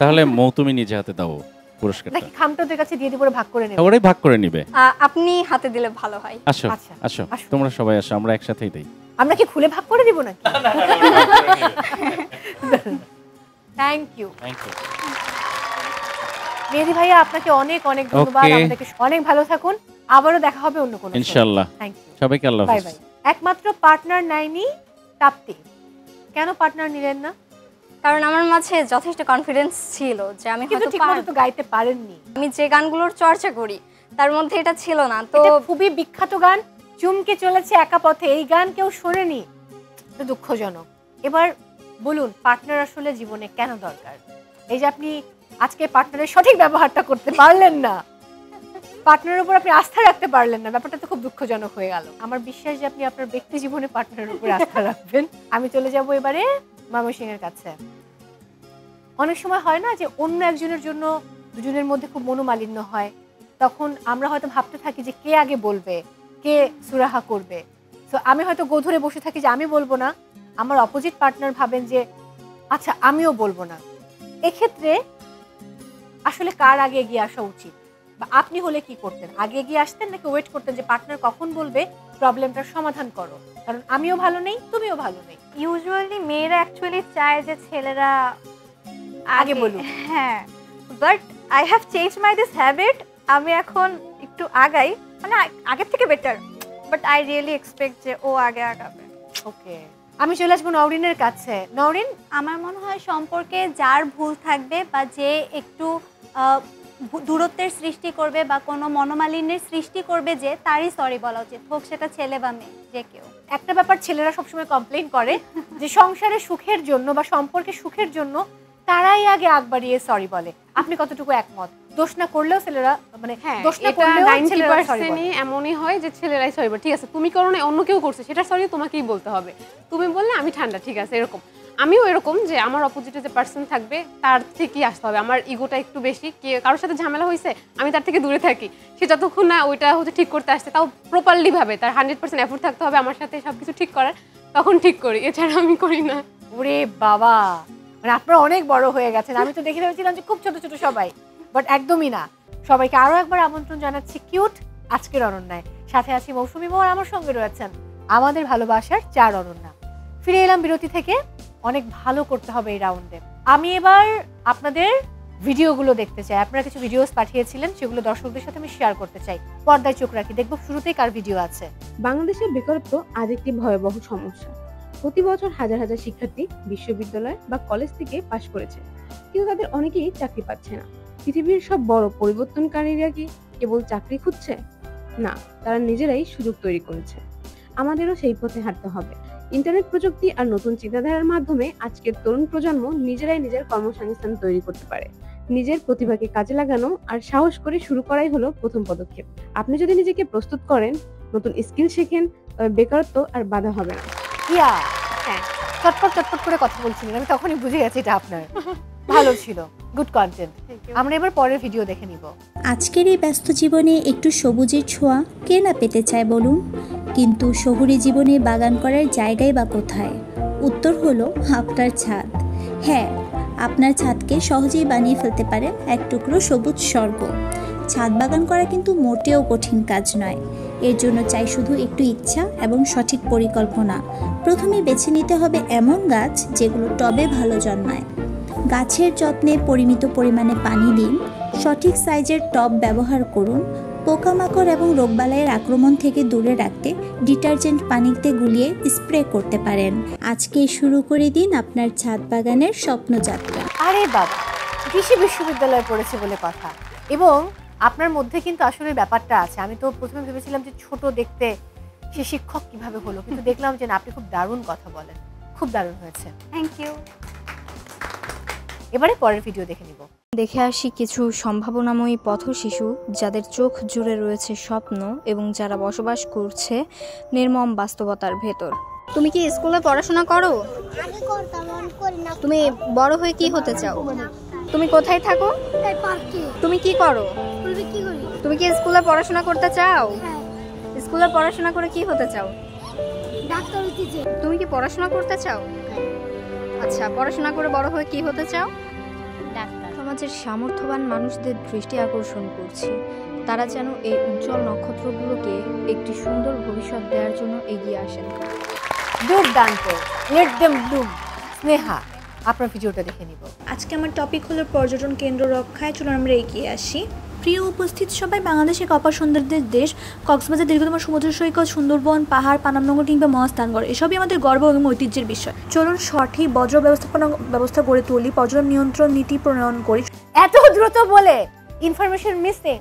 তাহলে মৌ তুমি নিজে হাতে দাও পুরস্কারটা, নাকি খামটা ওদের কাছে দিয়ে দিব, ওরা ভাগ করে নেবে? ওরাই ভাগ করে নিবে। আপনি হাতে দিলে ভালো হয়। আসো আসো তোমরা সবাই আসো, আমরা একসাথেই দেই। আমরা কি খুলে ভাগ করে দিব নাকি? থ্যাংক ইউ মেহেদী ভাইয়া, আপনাকে অনেক অনেক ধন্যবাদ। আমাদেরকে অনেক ভালো থাকুন, আবারও দেখা হবে অন্য কোনো ইনশাআল্লাহ। থ্যাংক ইউ সবাইকে আল্লাহ বাই হাফেজ। বাই। একমাত্র পার্টনার নাইনি তাপ্তি, কেন পার্টনার নিলেন না? কারণ আমার মাঝে যথেষ্ট কনফিডেন্স ছিল যে আমি কিন্তু হয়তো ঠিকমতো তো গাইতে পারেননি। আমি যে গানগুলোর চর্চা করি তার মধ্যে এটা ছিল না। তো খুবই বিখ্যাত গান চুমকে চলেছে একা পথে, এই গান কেউ শোনেনি, তো দুঃখজনক। এবার বলুন পার্টনার আসলে জীবনে কেন দরকার? এই যে আপনি আজকে পার্টনারের সঠিক ব্যবহারটা করতে পারলেন না, পার্টনারের উপর আপনি আস্থা রাখতে পারলেন না, ব্যাপারটা তো খুব দুঃখজনক হয়ে গেল। আমার বিশ্বাস যে আপনি আপনার ব্যক্তি জীবনে পার্টনারের উপর আস্থা রাখবেন। আমি চলে যাব এবারে ময়মনসিংহের কাছে। অনেক সময় হয় না যে অন্য একজনের জন্য দুজনের মধ্যে খুব মনোমালিন্য হয়, তখন আমরা হয়তো ভাবতে থাকি যে কে আগে বলবে, কে সুরাহা করবে। তো আমি হয়তো গোধরে বসে থাকি যে আমি বলবো না, আমার অপোজিট পার্টনার ভাবেন যে আচ্ছা আমিও বলবো না। এক্ষেত্রে আসলে কার আগে এগিয়ে আসা উচিত, বা আপনি হলে কি করতেন? আগে এগিয়ে আসতেন নাকি ওয়েট করতেন যে পার্টনার কখন বলবে প্রবলেমটার সমাধান করো, কারণ আমিও ভালো নেই তুমিও ভালো নেই? ইউজুয়ালি মেয়েরা অ্যাকচুয়ালি চায় যে ছেলেরা আগে বলুক। হ্যাঁ, but I have change my this habit. আমি এখন একটু আগাই, মানে আগের থেকে better, but I really expect যে ও আগে আগাবে। ওকে, আমি চলে আসবো নওরিনের কাছে। নওরিন, আমার মনে হয় সম্পর্কে যার ভুল থাকবে বা যে একটু দূরত্বের সৃষ্টি করবে বা কোনো মনোমালিন্যের সৃষ্টি করবে, যে তারই সরি বলা উচিত, হোক সেটা ছেলে বা মেয়ে, যে কেউ। একটা ব্যাপার ছেলেরা সবসময় কমপ্লেইন করে যে সংসারে সুখের জন্য বা সম্পর্কে সুখের জন্য তারাই আগে আগ বাড়িয়ে সরি বলে। আপনি কতটুকু একমত? দোষ না করলেও ছেলেরা, মানে দোষ না করলেও 90% এমনই হয় যে ছেলেরাই সরি বলে। ঠিক আছে তুমি করো না, অন্য কেউ করছে, সেটা সরি তোমাকেই বলতে হবে। তুমি বললে আমি ঠান্ডা, ঠিক আছে এরকম। আমিও এরকম যে আমার অপোজিটে যে পার্সন থাকবে তার থেকেই আসতে হবে। আমার ইগোটা একটু বেশি, কারোর সাথে ঝামেলা হয়েছে আমি তার থেকে দূরে থাকি, সে যতক্ষণ না ওইটা হচ্ছে ঠিক করতে আসছে, তাও প্রপারলি ভাবে, তার 100% এফোর্ট থাকতে হবে আমার সাথে সবকিছু ঠিক করার, তখন ঠিক করি, এছাড়া আমি করি না। ওরে বাবা, মানে আপনারা অনেক বড় হয়ে গেছেন। আমি তো দেখে ভেবেছিলাম যে খুব ছোট ছোট সবাই, বাট একদমই না। সবাইকে আরো একবার আমন্ত্রণ জানাচ্ছি কিউট আজকের অনন্যায়। সাথে আছি মৌসুমী মৌ, আমার সঙ্গে রয়েছেন আমাদের ভালোবাসার 4 অনন্যা। ফিরে এলাম বিরতি থেকে, অনেক ভালো করতে হবে এই রাউন্ডে। আমি এবার আপনাদের ভিডিওগুলো দেখতে চাই। আপনারা কিছু ভিডিওস পাঠিয়েছিলেন, সেগুলো দর্শকদের সাথে আমি শেয়ার করতে চাই। পর্দায় চোখ রাখি, দেখব শুরুতেই কার ভিডিও আছে। বাংলাদেশের বেকারত্ব আজ একটি ভয়াবহ সমস্যা। প্রতি বছর হাজার হাজার শিক্ষার্থী বিশ্ববিদ্যালয় বা কলেজ থেকে পাশ করেছে, কিন্তু তাদের অনেকেই চাকরি পাচ্ছে না। পৃথিবীর সব বড় পরিবর্তনকারীরা কি কেবল চাকরি খুঁজছে? না, তারা নিজেরাই সুযোগ তৈরি করেছে। আমাদেরও সেই পথে হাঁটতে হবে। ইন্টারনেট প্রযুক্তি আর নতুন চিন্তাধারার মাধ্যমে আজকের তরুণ প্রজন্ম নিজেরাই নিজের কর্মসংস্থান তৈরি করতে পারে। নিজের প্রতিভাকে কাজে লাগানো আর সাহস করে শুরু করাই হলো প্রথম পদক্ষেপ। আপনি যদি নিজেকে প্রস্তুত করেন, নতুন স্কিল শেখেন, তবে বেকারত্ব আর বাধা হবে না। হ্যাঁ, চটপট চটপট করে কথা বলছিলেন, আমি তখনই বুঝে গেছি এটা আপনার। ভালো ছিল, গুড কন্টেন্ট। আমরা এবার পরের ভিডিও দেখে নিব। আজকের এই ব্যস্ত জীবনে একটু সবুজের ছোঁয়া কে না পেতে চায় বলুন, কিন্তু শহুরে জীবনে বাগান করার জায়গাই বা কোথায়? উত্তর হলো আপনার ছাদ। হ্যাঁ, আপনার ছাদকে সহজেই বানিয়ে ফেলতে পারেন এক টুকরো সবুজ স্বর্গ। ছাদ বাগান করা কিন্তু মোটেও কঠিন কাজ নয়। এর জন্য চাই শুধু একটু ইচ্ছা এবং সঠিক পরিকল্পনা। প্রথমে বেছে নিতে হবে এমন গাছ যেগুলো টবে ভালো জন্মায়। গাছের যত্নে পরিমিত পরিমাণে পানি দিন, সঠিক সাইজের টব ব্যবহার করুন। পোকামাকড় এবং রোগবালাইয়ের আক্রমণ থেকে দূরে রাখতে ডিটারজেন্ট পানিতে গুলিয়ে স্প্রে করতে পারেন। আজকে শুরু করে দিন আপনার ছাদ বাগানের স্বপ্নযাত্রা। আরে বাবা, কৃষি বিশ্ববিদ্যালয়ে পড়েছে বলে কথা, এবং আপনার মধ্যে কিন্তু আসলে ব্যাপারটা আছে। আমি তো প্রথমে ভেবেছিলাম যে ছোট দেখতে সে শিক্ষক কিভাবে হলো, কিন্তু দেখলাম যে না, আপনি খুব দারুণ কথা বলেন, খুব দারুণ হয়েছে। Thank you. এবারে পরের ভিডিও দেখে নিব। দেখে আসি কিছু সম্ভাবনাময়ী পথ শিশু যাদের চোখ জুড়ে রয়েছে স্বপ্ন এবং যারা বসবাস করছে নির্মম বাস্তবতার ভেতর। তুমি কি স্কুলে পড়াশোনা করো? তুমি বড় হয়ে কি হতে চাও? তুমি কোথায় থাকো? তুমি কি করো? তুমি কি স্কুলে পড়াশোনা করতে চাও? স্কুলে পড়াশোনা করে কি হতে চাও? তুমি কি পড়াশোনা করতে চাও? আচ্ছা, পড়াশোনা করে বড় হয়ে কি হতে চাও? সমাজের সামর্থ্যবান মানুষদের দৃষ্টি আকর্ষণ করছি। তারা যেন এই উজ্জ্বল নক্ষত্রগুলোকে একটি সুন্দর ভবিষ্যৎ দেওয়ার জন্য এগিয়ে আসেন। দুর্দান্ত, লেট দেম ব্লুম। স্নেহা, আপনার ভিডিওটা দেখে নিব। আজকে আমার টপিক হলো পর্যটন কেন্দ্র রক্ষায়। চলুন আমরা এগিয়ে আসি। প্রিয় উপস্থিত সবাই, বাংলাদেশ এক অপার সৌন্দর্যের দেশ। কক্সবাজার দীর্ঘতম সমুদ্র সৈকত, সুন্দরবন, পাহাড়, পানামনগর কিংবা মহাস্থানগড় এসবই আমাদের গর্ব এবং ঐতিহ্যের বিষয়। চলুন সঠিক বজ্র ব্যবস্থা গড়ে তুলি, পর্যটন নিয়ন্ত্রণ নীতি প্রণয়ন করি। এত দ্রুত বলে ইনফরমেশন মিসিং,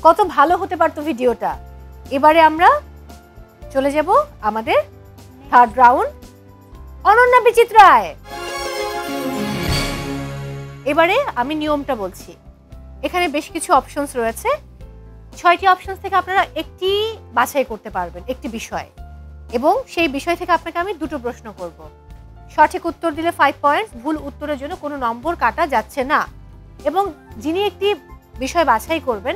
কত ভালো হতে পারতো ভিডিওটা। এবারে আমরা চলে যাব আমাদের থার্ড রাউন্ড, অনন্যা বিচিত্রায়। এবারে আমি নিয়মটা বলছি। এখানে বেশ কিছু অপশনস রয়েছে, 6টি অপশনস থেকে আপনারা একটি বাছাই করতে পারবেন, একটি বিষয়, এবং সেই বিষয় থেকে আপনাকে আমি 2টো প্রশ্ন করব। সঠিক উত্তর দিলে 5 পয়েন্টস, ভুল উত্তরের জন্য কোনো নম্বর কাটা যাচ্ছে না। এবং যিনি একটি বিষয় বাছাই করবেন,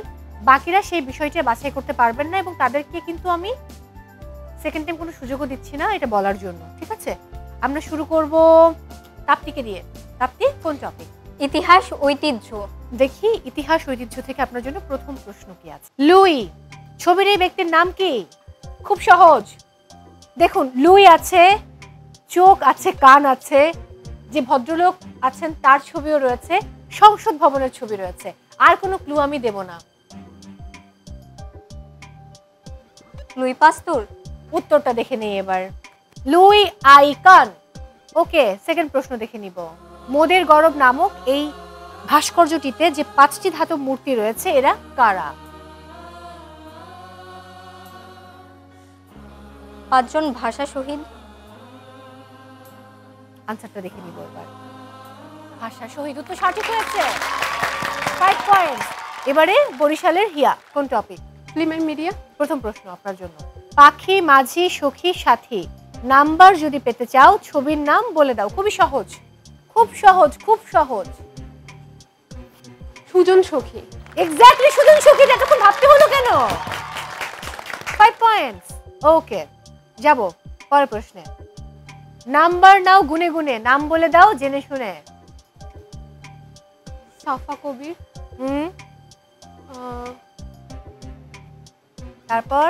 বাকিরা সেই বিষয়টা বাছাই করতে পারবেন না, এবং তাদেরকে কিন্তু আমি সেকেন্ড টাইম কোনো সুযোগও দিচ্ছি না এটা বলার জন্য, ঠিক আছে? আমরা শুরু করব তাপ্তিকে দিয়ে। তাপ্তি, কোন টপিক? ইতিহাস ঐতিহ্য। দেখি ইতিহাস ঐতিহ্য থেকে আপনার জন্য প্রথম প্রশ্ন কি আছে। লুই ছবির এই ব্যক্তির নাম কি? খুব সহজ। দেখুন, লুই আছে, চোখ আছে, কান আছে, যে ভদ্রলোক আছেন তার ছবিও রয়েছে, সংসদ ভবনের ছবি রয়েছে। আর কোনো ক্লু আমি দেব না। লুই পাস্তুর। উত্তরটা দেখে নেই এবার। Luis icon. ওকে, সেকেন্ড প্রশ্ন দেখে নিব। মোদের গরব নামক এই ভাস্কর্যটিতে যে 5টি ধাতব মূর্তি রয়েছে, এরা কারা? 5 জন ভাষা শহীদ। আনসারটা দেখে নিব এবার। ভাষা শহীদ উত্তর সঠিক হয়েছে, 5 পয়েন্ট। এবারে বরিশালের হিয়া, কোন টপিক? Film and media. প্রথম প্রশ্ন আপনার জন্য। পাখি, মাঝি, সখী, সাথী নাম্বার যদি পেতে চাও ছবির নাম বলে দাও। খুবই সহজ, খুব সহজ, খুব সহজ। সুজন সখী। এক্স্যাক্টলি, সুজন সখী। এতক্ষণ ভাবতে হলো কেন? 5 পয়েন্টস। ওকে, যাব পরের প্রশ্নে। নাম্বার নাও গুনে গুনে, নাম বলে দাও জেনে শুনে। সাফা কবির। তারপর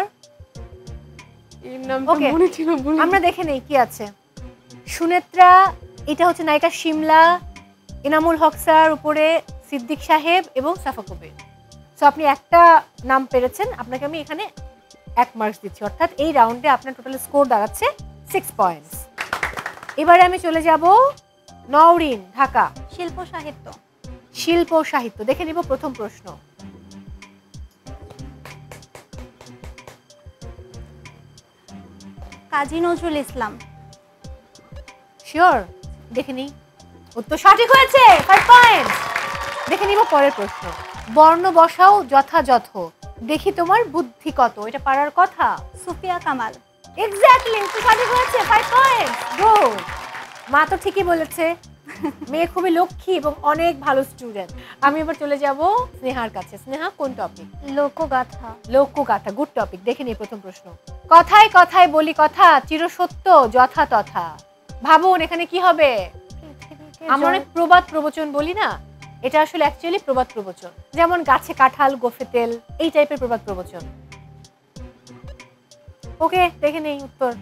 এর নামটা মনে ছিল, আমরা দেখে নেই কি আছে। সুনেত্রা, এটা হচ্ছে নায়িকা শিমলা, এনামুল হক স্যার, উপরে সিদ্দিক সাহেব এবং সাফা কবির। সো আপনি একটা নাম পেরেছেন, আপনাকে আমি এখানে 1 মার্কস দিচ্ছি, অর্থাৎ এই রাউন্ডে আপনার টোটাল স্কোর দাঁড়াচ্ছে 6 পয়েন্টস। এবারে আমি চলে যাব নওরিন, ঢাকা। শিল্প সাহিত্য। শিল্প সাহিত্য দেখে নিব প্রথম প্রশ্ন। কাজী নজরুল ইসলাম। শিওর? দেখে নিই। উত্তর সঠিক হয়েছে, 5 পয়েন্টস। দেখে নিব পরের প্রশ্ন। বর্ণ বসাও যথাযথ, দেখি তোমার বুদ্ধি কত, এটা পারার কথা। সুফিয়া কামাল। এক্স্যাক্টলি, উত্তর সঠিক হয়েছে, 5 পয়েন্টস। গুড। মা তো ঠিকই বলেছে, মেয়ে খুবই লক্ষ্মী এবং অনেক ভালো স্টুডেন্ট। আমি এবার চলে যাব স্নেহার কাছে। স্নেহা, কোন টপিক? লোকগাথা। লোকগাথা, গুড টপিক। দেখে নিই প্রথম প্রশ্ন। কথায় কথায় বলি কথা, চিরসত্য যথা তথা। ভাবুন এখানে কি হবে? আমরা অনেক প্রবাদ প্রবচন বলি না, এটা আসলে অ্যাকচুয়ালি প্রবাদ প্রবচন, যেমন গাছে কাঁঠাল গোফে তেল, এই টাইপের প্রবাদ প্রবচন। ওকে, দেখে নেই উত্তর।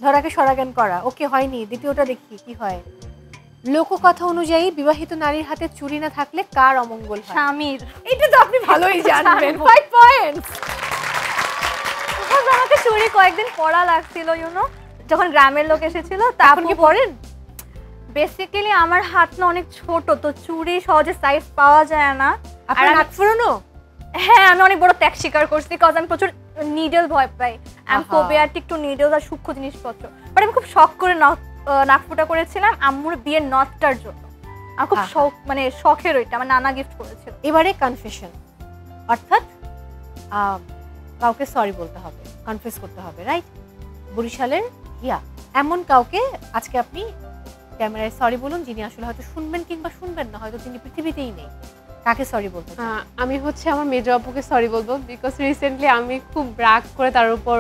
ধরাকে সরাজ্ঞান করা, ওকে হয়নি। দ্বিতীয়টা দেখি কি হয়। লোককথা অনুযায়ী বিবাহিত নারীর হাতে চুড়ি না থাকলে কার অমঙ্গল হয়? স্বামীর। এটা তো আপনি ভালোই জানবেন। 5 পয়েন্টস। আমাকে চুড়ি কয়েকদিন পরা লাগছিল, যখন গ্রামের লোক এসেছিল। তখন কি পরেন? বেসিক্যালি আমার হাত না অনেক ছোট, তো চুড়ি সহজে সাইজ পাওয়া যায় না। আর নাক ফুরানো? হ্যাঁ, আমি অনেক বড় ত্যাগ স্বীকার করছি, কজ আমি প্রচুর নিডল ভয় পাই। আমি ফোবিয়াটিক টু নিডল আর সূক্ষ্ম জিনিসপত্র। বাট আমি খুব শখ করে নাক ফুটা করেছিলাম আম্মুর বিয়ের নথটার জন্য। আমার খুব শখ, মানে শখের ওইটা আমার নানা গিফট করেছিল। এবারে কনফেশন, অর্থাৎ কাউকে সরি বলতে হবে, কনফেস করতে হবে, রাইট? বরিশালের এমন কাউকে আজকে আপনি ক্যামেরায় সরি বলুন, যিনি আসলে হয়তো শুনবেন কিংবা শুনবেন না, হয়তো তিনি পৃথিবীতেই নেই। কাকে সরি বলতে চান? আমি আমার মেজো আপুকে সরি বলবো, বিকজ রিসেন্টলি আমি খুব রাগ করে তার উপর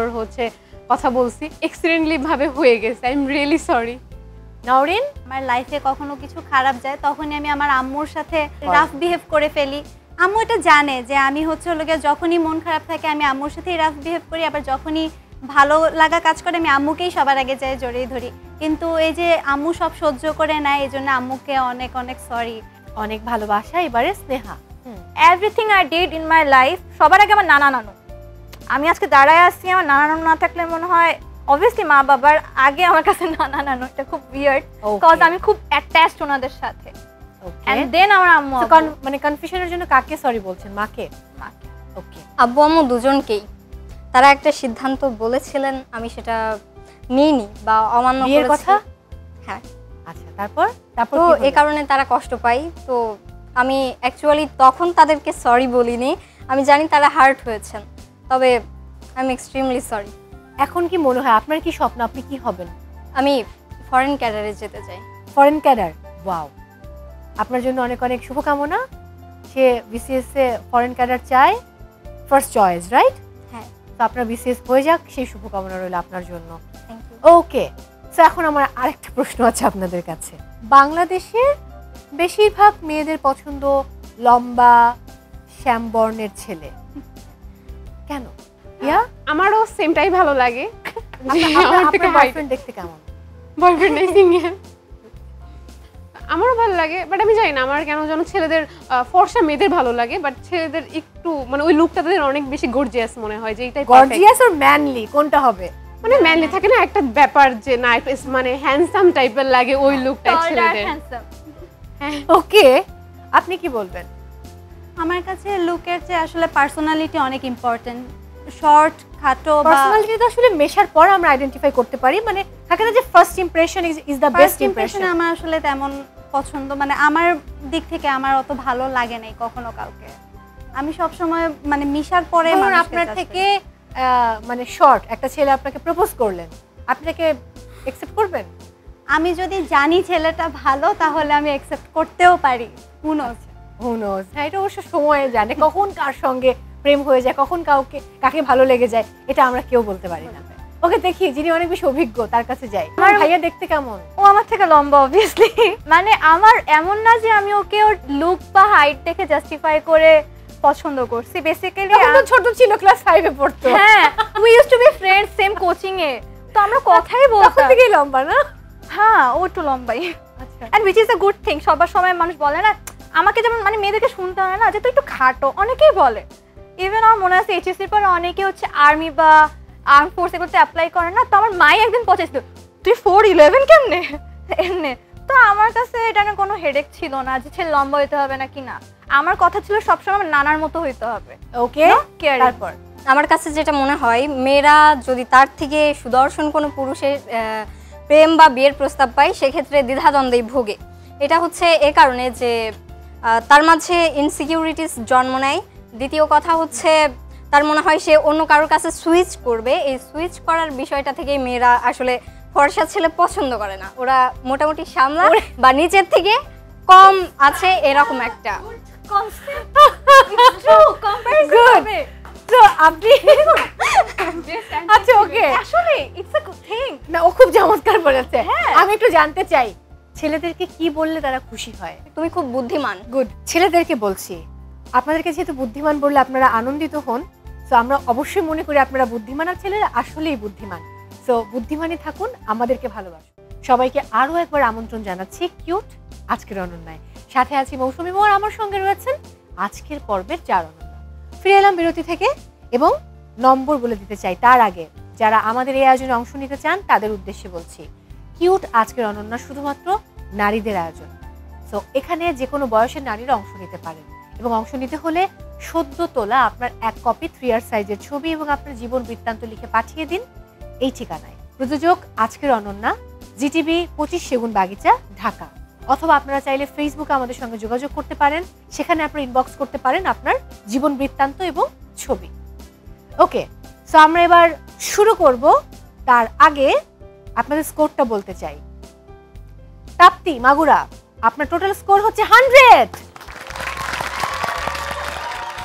কথা বলছি, এক্সিডেন্টলি ভাবে হয়ে গেছে। I am really sorry. Nowrin, আমার লাইফে কখনো কিছু খারাপ যায় তখনই আমি আমার আম্মুর সাথে রাফ বিহেভ করে ফেলি। আম্মু এটা জানে যে আমি যখনই মন খারাপ থাকে আমি আম্মুর সাথেই রাফ বিহেভ করি, আবার যখনই ভালো লাগা কাজ করে আমি আম্মুকেই সবার আগে যাই জড়িয়ে ধরি। কিন্তু এই যে আম্মু সব সহ্য করে নেয়, এই জন্য আম্মুকে অনেক অনেক সরি। অনেক ভালোবাসা। এবারে Sneha. Everything I did in my life, সবার আগে আমার নানা নানু। আমি আজকে দাঁড়ায় আসছি, আমার নানা নানু না থাকলে মনে হয় অবভিয়াসলি মা বাবার আগে আমার কাছে নানা নানু। এটা খুব উইয়ার্ড, কজ আমি খুব অ্যাটাচড ওনাদের সাথে। এন্ড দেন আমার আম্মু। মানে কনফিউশনের জন্য কাকে সরি বলছেন? মাকে? মাকে। ওকে। আব্বু আম্মু দুজনকেই। তারা একটা সিদ্ধান্ত বলেছিলেন, আমি সেটা নিইনি বা অমান্য করেছি। বিয়ের কথা? হ্যাঁ। আচ্ছা, তারপর তো এই কারণে তারা কষ্ট পায়। তো আমি অ্যাকচুয়ালি তখন তাদেরকে সরি বলিনি, আমি জানি তারা হার্ট হয়েছেন, তবে আই এম এক্সট্রিমলি সরি। এখন কি মনে হয় আপনার কি স্বপ্ন, আপনি কি হবেন? আমি ফরেন ক্যাডারে যেতে চাই। Foreign cadre, wow. আপনার জন্য অনেক অনেক শুভকামনা। সে বিসিএস এ ফরেন ক্যাডার চায়, ফার্স্ট চয়েস, রাইট? হ্যাঁ। তো আপনার বিসিএস হয়ে যাক, সেই শুভকামনা রইল আপনার জন্য। Thank you. ওকে, তো এখন আমার আরেকটা প্রশ্ন আছে আপনাদের কাছে। বাংলাদেশের বেশিরভাগ মেয়েদের পছন্দ লম্বা শ্যামবর্ণের ছেলে, কেন? আমারও সেমটাই ভালো লাগে। আপনার বয়ফ্রেন্ড দেখতে কেমন? Boyfriend single. আমারও ভালো লাগে, বাট আমি জানি না আমার কেন যেন ছেলেদের ফর্সা মেয়েদের ভালো লাগে, বাট ছেলেদের একটু মানে ওই লুকটা তাদের অনেক বেশি গর্জিয়াস মনে হয়, যে এটাই গর্জিয়াস আর ম্যানলি কোনটা হবে? মানে ম্যানলি থাকে না একটা ব্যাপার, যে না একটু মানে হ্যান্ডসাম টাইপের লাগে ওই লুকটা ছেলেদের। ওকে, আপনি কি বলবেন? আমার কাছে লুকের চেয়ে আসলে পার্সোনালিটি অনেক ইম্পর্টেন্ট। শর্ট খাটো পার্সোনালিটি তো আসলে মেশার পর আমরা আইডেন্টিফাই করতে পারি, মানে থাকে না যে first impression is the best impression. আমার আসলে তেমন পছন্দ, মানে আমার দিক থেকে আমার অত ভালো লাগে নাই কখনো কাউকে। আমি সব সময় মানে মিশার পরে আপনার থেকে মানে শর্ট একটা ছেলে আপনাকে প্রপোজ করলেন, আপনাকে অ্যাকসেপ্ট করবেন? আমি যদি জানি ছেলেটা ভালো তাহলে আমি অ্যাকসেপ্ট করতেও পারি। Who knows. হ্যাঁ, এটা অবশ্য সময়ে জানে কখন কার সঙ্গে প্রেম হয়ে যায়, কখন কাকে ভালো লেগে যায়, এটা আমরা কেউ বলতে পারি না। ওকে, দেখি যিনি অনেক বেশি অভিজ্ঞ তার কাছে যাই। আমার ভাইয়া দেখতে কেমন? ও আমার থেকে লম্বা অবভিয়াসলি। মানে আমার এমন না যে আমি ওকে ওর লুক বা হাইট দেখে জাস্টিফাই করে পছন্দ করছি। বেসিক্যালি ও ছোট ছিল, ক্লাস 5 এ পড়তো। হ্যাঁ, we used to be friends same coaching এ, তো আমরা কথাই বলতাম। তখন থেকেই লম্বা না? হ্যাঁ, ও একটু লম্বাই। আচ্ছা, and which is a good thing. সবার সময় মানুষ বলে না, আমাকে যেমন মানে মেয়েদেরকে শুনতে হয় না যে তুই একটু খাটো, অনেকেই বলে। ইভেন আমার মনে আছে এইচএসসির পরে অনেকে আর্মি বা আর্ম ফোর্স এগুলোতে অ্যাপ্লাই করে না, তো আমার মাই একদিন পৌঁছেছিল তুই 4'11" কেমনে এমনি। তো আমার কাছে এটা না কোনো হেডেক ছিল না যে ছেলে লম্বা হইতে হবে না কি না। আমার কথা ছিল সবসময় আমার নানার মতো হইতে হবে। ওকে, তারপর আমার কাছে যেটা মনে হয়, মেয়েরা যদি তার থেকে সুদর্শন কোনো পুরুষের প্রেম বা বিয়ের প্রস্তাব পায়, সেক্ষেত্রে দ্বিধাদ্বন্দ্বেই ভোগে। এটা হচ্ছে এ কারণে যে তার মাঝে ইনসিকিউরিটিস জন্ম নেয়। দ্বিতীয় কথা হচ্ছে তার মনে হয় সে অন্য কারোর কাছে সুইচ করবে। এই সুইচ করার বিষয়টা থেকেই মেয়েরা আসলে ফর্সা ছেলে পছন্দ করে না। ওরা মোটামুটি সামলা বা নিচের থেকে কম আছে এরকম একটা আচ্ছা, ওকে, আসলে ইটস আ গুড থিং। না, ও খুব চমৎকার বলেছে। আমি একটু জানতে চাই ছেলেদেরকে কি বললে তারা খুশি হয়? তুমি খুব বুদ্ধিমান। গুড। ছেলেদেরকে বলছি, আপনাদেরকে যেহেতু বুদ্ধিমান বললে আপনারা আনন্দিত হন, সো আমরা অবশ্যই মনে করি আপনারা বুদ্ধিমান, আর ছেলেরা আসলেই বুদ্ধিমান। সো বুদ্ধিমানই থাকুন, আমাদেরকে ভালোবাসুন। সবাইকে আরও একবার আমন্ত্রণ জানাচ্ছি কিউট আজকের অনন্যায়। সাথে আছি মৌসুমী মোর, আমার সঙ্গে রয়েছেন আজকের পর্বের 4 অনন্যা। ফিরে এলাম বিরতি থেকে এবং নম্বর বলে দিতে চাই তার আগে যারা আমাদের এই আয়োজনে অংশ নিতে চান তাদের উদ্দেশ্যে বলছি, কিউট আজকের অনন্যা শুধুমাত্র নারীদের আয়োজন। সো এখানে যে কোনো বয়সের নারীরা অংশ নিতে পারেন এবং অংশ নিতে হলে সদ্য তোলা আপনার 1 কপি 3R সাইজের ছবি এবং আপনার জীবন বৃত্তান্ত লিখে পাঠিয়ে দিন এই ঠিকানায়। প্রযোজক আজকের অনন্যা, জিটিভি 25 সেগুন বাগিচা, ঢাকা। অথবা আপনারা চাইলে ফেসবুকে আমাদের সঙ্গে যোগাযোগ করতে পারেন, সেখানে আপনারা ইনবক্স করতে পারেন আপনার জীবন বৃত্তান্ত এবং ছবি। ওকে, সো আমরা এবার শুরু করব। তার আগে আপনাদের স্কোরটা বলতে চাই। তাপ্তি মাগুরা, আপনার টোটাল স্কোর হচ্ছে 100।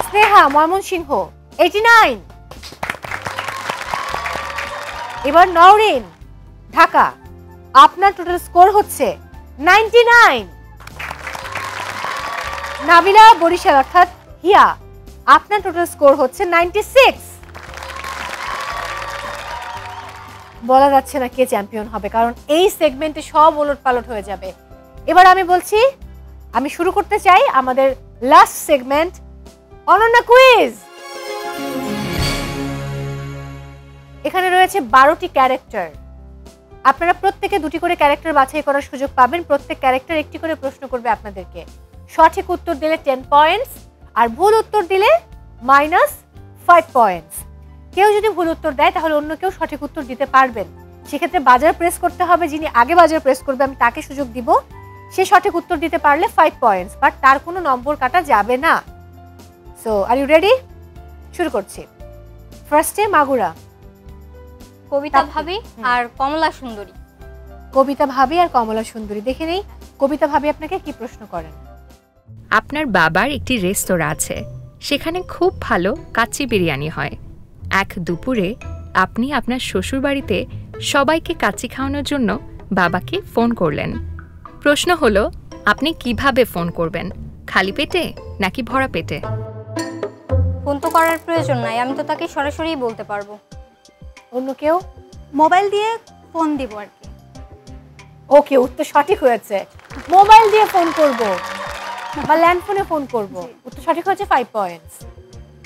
স্নেহা ময়মনসিংহ 89। এবার নওরিন ঢাকা, আপনার টোটাল স্কোর হচ্ছে 99। নাবিলা বরিশাল অর্থাৎ হিয়া, আপনার টোটাল স্কোর হচ্ছে 96। বলা যাচ্ছে না কে চ্যাম্পিয়ন হবে, কারণ এই সেগমেন্টে সব ওলটপালট হয়ে যাবে। এবার আমি বলছি, আমি শুরু করতে চাই আমাদের লাস্ট সেগমেন্ট অনন্যা কুইজ। এখানে রয়েছে 12টি ক্যারেক্টার। আপনারা প্রত্যেকে 2টি করে ক্যারেক্টার বাছাই করার সুযোগ পাবেন। প্রত্যেক ক্যারেক্টার একটি করে প্রশ্ন করবে আপনাদেরকে। সঠিক উত্তর দিলে 10 পয়েন্টস, আর ভুল উত্তর দিলে -5 পয়েন্টস। কেউ যদি ভুল উত্তর দেয় তাহলে অন্য কেউ সঠিক উত্তর দিতে পারবেন। সেক্ষেত্রে বাজার প্রেস করতে হবে, যিনি আগে বাজার প্রেস করবে আমি তাকে সুযোগ দিব। সে সঠিক উত্তর দিতে পারলে 5 পয়েন্টস, বাট তার কোনো নম্বর কাটা যাবে না। So are you ready? শুরু করছি। ফার্স্টে মাগুরা। কবিতা ভাবি আর কমলা সুন্দরী। কবিতা ভাবি আর কমলা সুন্দরী, দেখে নেই কবিতা ভাবি আপনাকে কি প্রশ্ন করেন। আপনার বাবার একটি রেস্তোরাঁ আছে, সেখানে খুব ভালো কাচ্চি বিরিয়ানি হয়। এক দুপুরে আপনি আপনার শ্বশুরবাড়িতে সবাইকে কাচ্চি খাওয়ানোর জন্য বাবাকে ফোন করলেন। প্রশ্ন হলো, আপনি কিভাবে ফোন করবেন? খালি পেটে নাকি ভরা পেটে? ফোন তো করার প্রয়োজন নাই, আমি তো তাকে সরাসরি বলতে পারবো। অন্য কেউ? মোবাইল দিয়ে ফোন দিব আর কি। ওকে, উত্তর সঠিক হয়েছে। মোবাইল দিয়ে ফোন করব বা ল্যান্ড ফোনে ফোন করব। উত্তর সঠিক হয়েছে, 5 পয়েন্টস।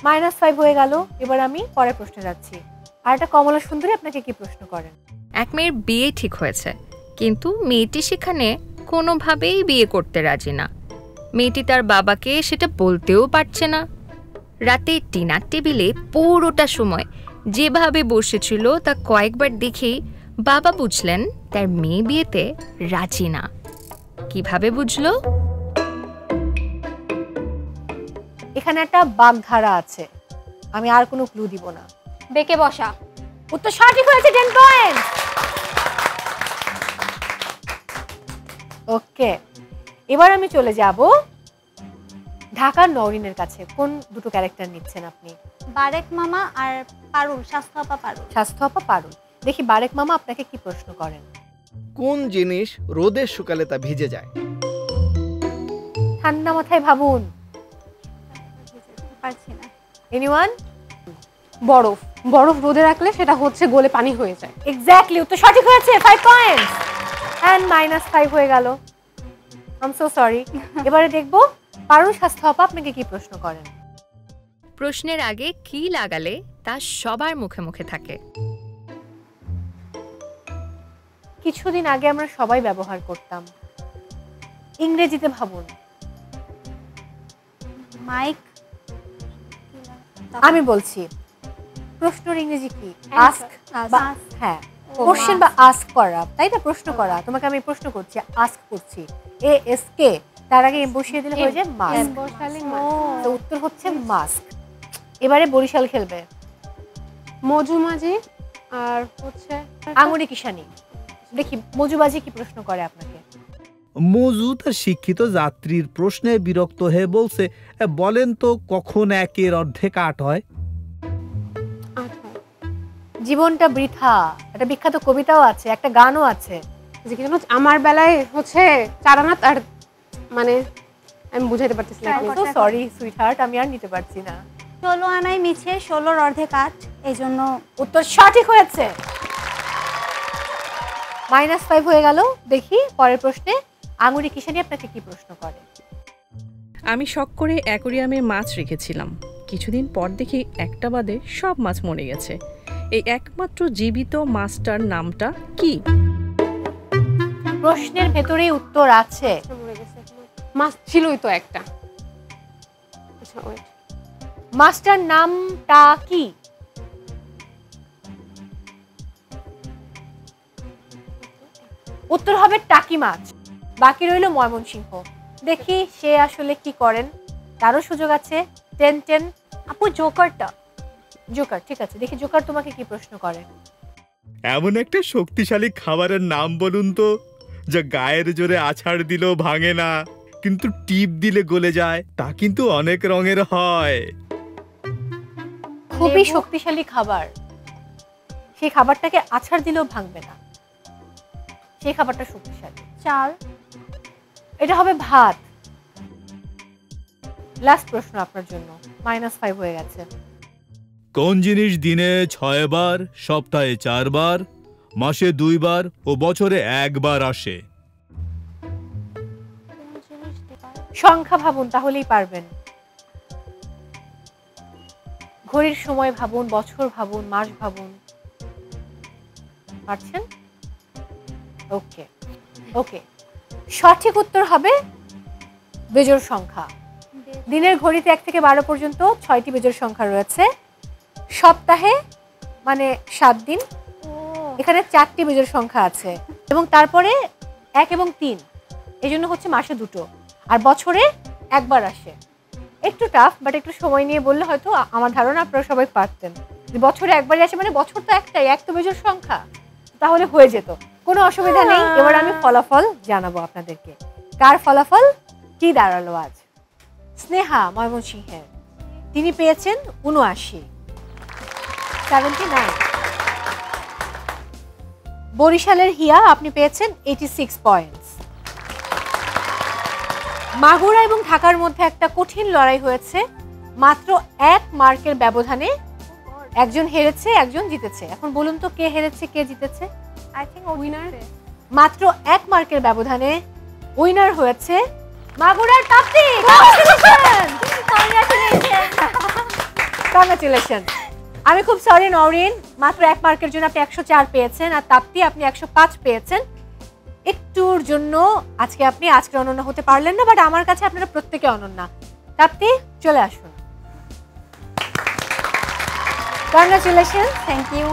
-5 হয়ে গেল। এবার আমি পরের প্রশ্নে যাচ্ছি। আর একটা কমলা সুন্দরী আপনাকে কি প্রশ্ন করেন। এক মেয়ের বিয়ে ঠিক হয়েছে, কিন্তু মেয়েটি সেখানে কোনোভাবেই বিয়ে করতে রাজি না। মেয়েটি তার বাবাকে সেটা বলতেও পারছে না। রাতে ডিনার টেবিলে পুরোটা সময় যেভাবে বসেছিল তা কয়েকবার দেখেই বাবা বুঝলেন তার মেয়ে বিয়েতে রাজি না। কিভাবে বুঝলো? এখানে একটা বাগধারা আছে, আমি আর কোনো ক্লু দিব না। বেঁকে বসা। উত্তর সঠিক হয়েছে, 10 পয়েন্ট। ওকে, এবার আমি চলে যাব ঢাকার নওরিনের কাছে। কোন দুটো ক্যারেক্টার নিচ্ছেন আপনি? বারেক মামা আর পারুল, স্বাস্থ্য আপা পারুল। স্বাস্থ্য আপা পারুল। দেখি বারেক মামা আপনাকে কি প্রশ্ন করেন। কোন জিনিস রোদে শুকালে তা ভিজে যায়? ঠান্ডা মাথায় ভাবুন। পারছি না। এনিওয়ান? বরফ। বরফ রোদে রাখলে সেটা হচ্ছে গলে পানি হয়ে যায়। এক্স্যাক্টলি, উত্তর সঠিক হয়েছে, 5 পয়েন্টস। এন্ড -5 হয়ে গেল। I am so sorry. এবারে দেখব পারুল স্বাস্থ্য আপা আপনাকে কি প্রশ্ন করেন। প্রশ্নের আগে কি লাগালে তা সবার মুখে মুখে থাকে? কিছুদিন আগে আমরা সবাই ব্যবহার করতাম। ইংরেজিতে ভাবুন। মাইক। আমি বলছি, প্রশ্নের ইংরেজি কি? আস্ক। হ্যাঁ, কোশ্চেন বা আস্ক করা, তাই না? প্রশ্ন করা। তোমাকে আমি প্রশ্ন করছি, আস্ক করছি। ASK, তার আগে বসিয়ে দিলে হয়ে যায় মাস্ক। তো উত্তর হচ্ছে মাস্ক। এবারে বরিশাল খেলবে। মজুমাজি আর হচ্ছে আঙুরি কিষানি। দেখি মজুবাজি কি প্রশ্ন করে আপনাকে। মজু তার শিক্ষিত যাত্রীর প্রশ্নে বিরক্ত হয়ে বলছে, বলেন তো কখন 1-এর অর্ধেক 8 হয়? জীবনটা বৃথা, একটা বিখ্যাত কবিতাও আছে, একটা গানও আছে। যে কি যেন আমার বেলায় হচ্ছে 4 আনা, আর মানে আমি বুঝাইতে পারতেছি না। সরি সুইট হার্ট, আমি আর নিতে পারছি না। 16 আনায় মিছে 16-র অর্ধেক 8, এই জন্য উত্তর সঠিক হয়েছে। -5 হয়ে গেল। দেখি পরের প্রশ্নে আঙুরি কিশানি আপনাকে কি প্রশ্ন করে। আমি শখ করে অ্যাকোরিয়ামে মাছ রেখেছিলাম, কিছুদিন পর দেখি একটা বাদে সব মাছ মরে গেছে। এই একমাত্র জীবিত মাছটার নামটা কি? প্রশ্নের ভেতরেই উত্তর আছে। মাছ ছিলই তো একটা। আচ্ছা ওয়েট, মাছটার নামটা কি? উত্তর হবে টাকি মাছ। বাকি রইল ময়মনসিংহ। দেখি সে আসলে কি করেন, তারও সুযোগ আছে। 10-10। আপু জোকারটা। জোকার, ঠিক আছে, দেখি জোকার তোমাকে কি প্রশ্ন করে। এমন একটা শক্তিশালী খাবারের নাম বলুন তো, যা গায়ের জোরে আছাড় দিলেও ভাঙে না, কিন্তু টিপ দিলে গলে যায়, তা কিন্তু অনেক রঙের হয়। খুবই শক্তিশালী খাবার, সেই খাবারটাকে আছাড় দিলেও ভাঙবে না, সেই খাবারটা শক্তিশালী। চাল। এটা হবে ভাত। লাস্ট প্রশ্ন আপনার জন্য, -5 হয়ে গেছে। কোন জিনিস দিনে 6 বার, সপ্তাহে 4 বার, মাসে 2 বার ও বছরে 1 বার আসে? সংখ্যা ভাবুন, তাহলেই পারবেন। ঘড়ির সময় ভাবুন, বছর ভাবুন, মাস ভাবুন। পারছেন? ওকে ওকে, সঠিক উত্তর হবে বেজোড় সংখ্যা। দিনের ঘড়িতে 1 থেকে 12 পর্যন্ত 6টি বেজোড় সংখ্যা রয়েছে। সপ্তাহে মানে 7 দিন, এখানে 4টি বেজোড় সংখ্যা আছে, এবং তারপরে 1 এবং 3, এই জন্য হচ্ছে মাসে 2টো, আর বছরে 1 বার আসে। একটু টাফ, বাট একটু সময় নিয়ে বললে হয়তো আমার ধারণা আপনারা সবাই পারতেন। বছরে 1 বারই আসে, মানে বছর তো একটাই, এক তো বেজোড় সংখ্যা, তাহলে হয়ে যেত, কোনো অসুবিধা নেই। এবার আমি ফলাফল জানাবো আপনাদেরকে। কার ফলাফল কি দাঁড়ালো আজ? স্নেহা ময়মনসিংহের, তিনি পেয়েছেন 79। বরিশালের হিয়া, আপনি পেয়েছেন 86 পয়েন্টস। মাগুরা এবং ঢাকার মধ্যে একটা কঠিন লড়াই হয়েছে, মাত্র 1 মার্কের ব্যবধানে একজন হেরেছে, একজন জিতেছে। এখন বলুন তো কে হেরেছে, কে জিতেছে? I think winner. মাত্র 1 মার্কের ব্যবধানে উইনার হয়েছে মাগুরার তাপ্তি। কংগ্রাচুলেশন। আমি খুব সরি নওরিন, মাত্র 1 মার্কের জন্য আপনি 104 পেয়েছেন, আর তাপ্তি আপনি 105 পেয়েছেন। একটুর জন্য আজকে আপনি আজকে অনন্য হতে পারলেন না, বাট আমার কাছে আপনারা প্রত্যেকে অনন্যা। তাপ্তি চলে আসুন। কংগ্রাচুলেশন। Thank you.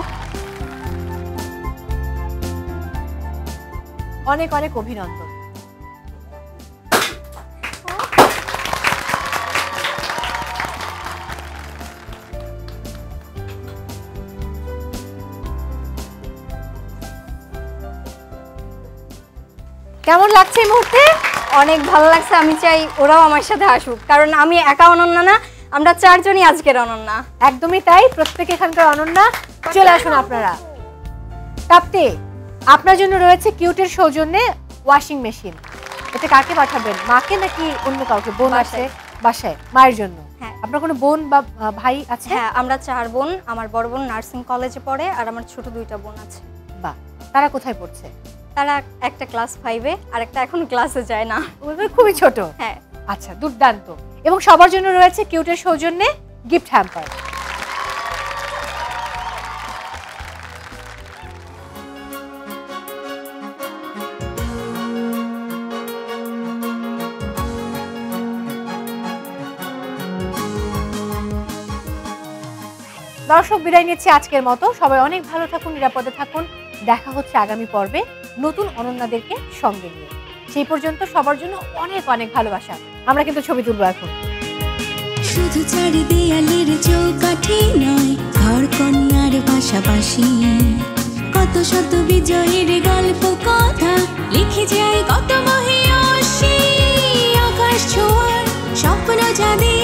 অনেক অনেক অভিনন্দন। কেমন লাগছে এই মুহূর্তে? অনেক ভালো লাগছে। আমি চাই ওরাও আমার সাথে আসুক, কারণ আমি একা অনন্যা না, আমরা 4 জনই আজকের অনন্যা। একদমই তাই, প্রত্যেকে এখানকার অনন্যা। চলে আসুন আপনারা। তাপ্তি, আপনার জন্য রয়েছে কিউটের সৌজন্যে ওয়াশিং মেশিন। এটা কাকে পাঠাবেন, মাকে নাকি অন্য কাউকে? বোন আছে বাসায়, মায়ের জন্য। আপনার কোনো বোন বা ভাই আছে? হ্যাঁ, আমরা 4 বোন। আমার বড় বোন নার্সিং কলেজে পড়ে, আর আমার ছোট 2টা বোন আছে। বাহ, তারা কোথায় পড়ছে? তারা একটা ক্লাস 5-এ, আর একটা এখন ক্লাসে যায় না, খুবই ছোট। হ্যাঁ। আচ্ছা, দুর্দান্ত। এবং সবার জন্য রয়েছে কিউটের সৌজন্যে গিফট হ্যাম্পার। দর্শক, বিদায় নিচ্ছি আজকের মতো। সবাই অনেক ভালো থাকুন, নিরাপদে থাকুন। দেখা হচ্ছে আগামী পর্বে নতুন অনন্যাদেরকে সঙ্গে নিয়ে। সেই পর্যন্ত সবার জন্য অনেক অনেক ভালোবাসা। আমরা কিন্তু ছবি তুলবো এখন। শুধু চারি দেয়ালের চৌকাঠি নয়, ঘর কন্যার পাশাপাশি কত শত বিজয়ের গল্প কথা লিখে যায় কত মহিয়সী। আকাশ ছোঁয়ার স্বপ্ন যাদের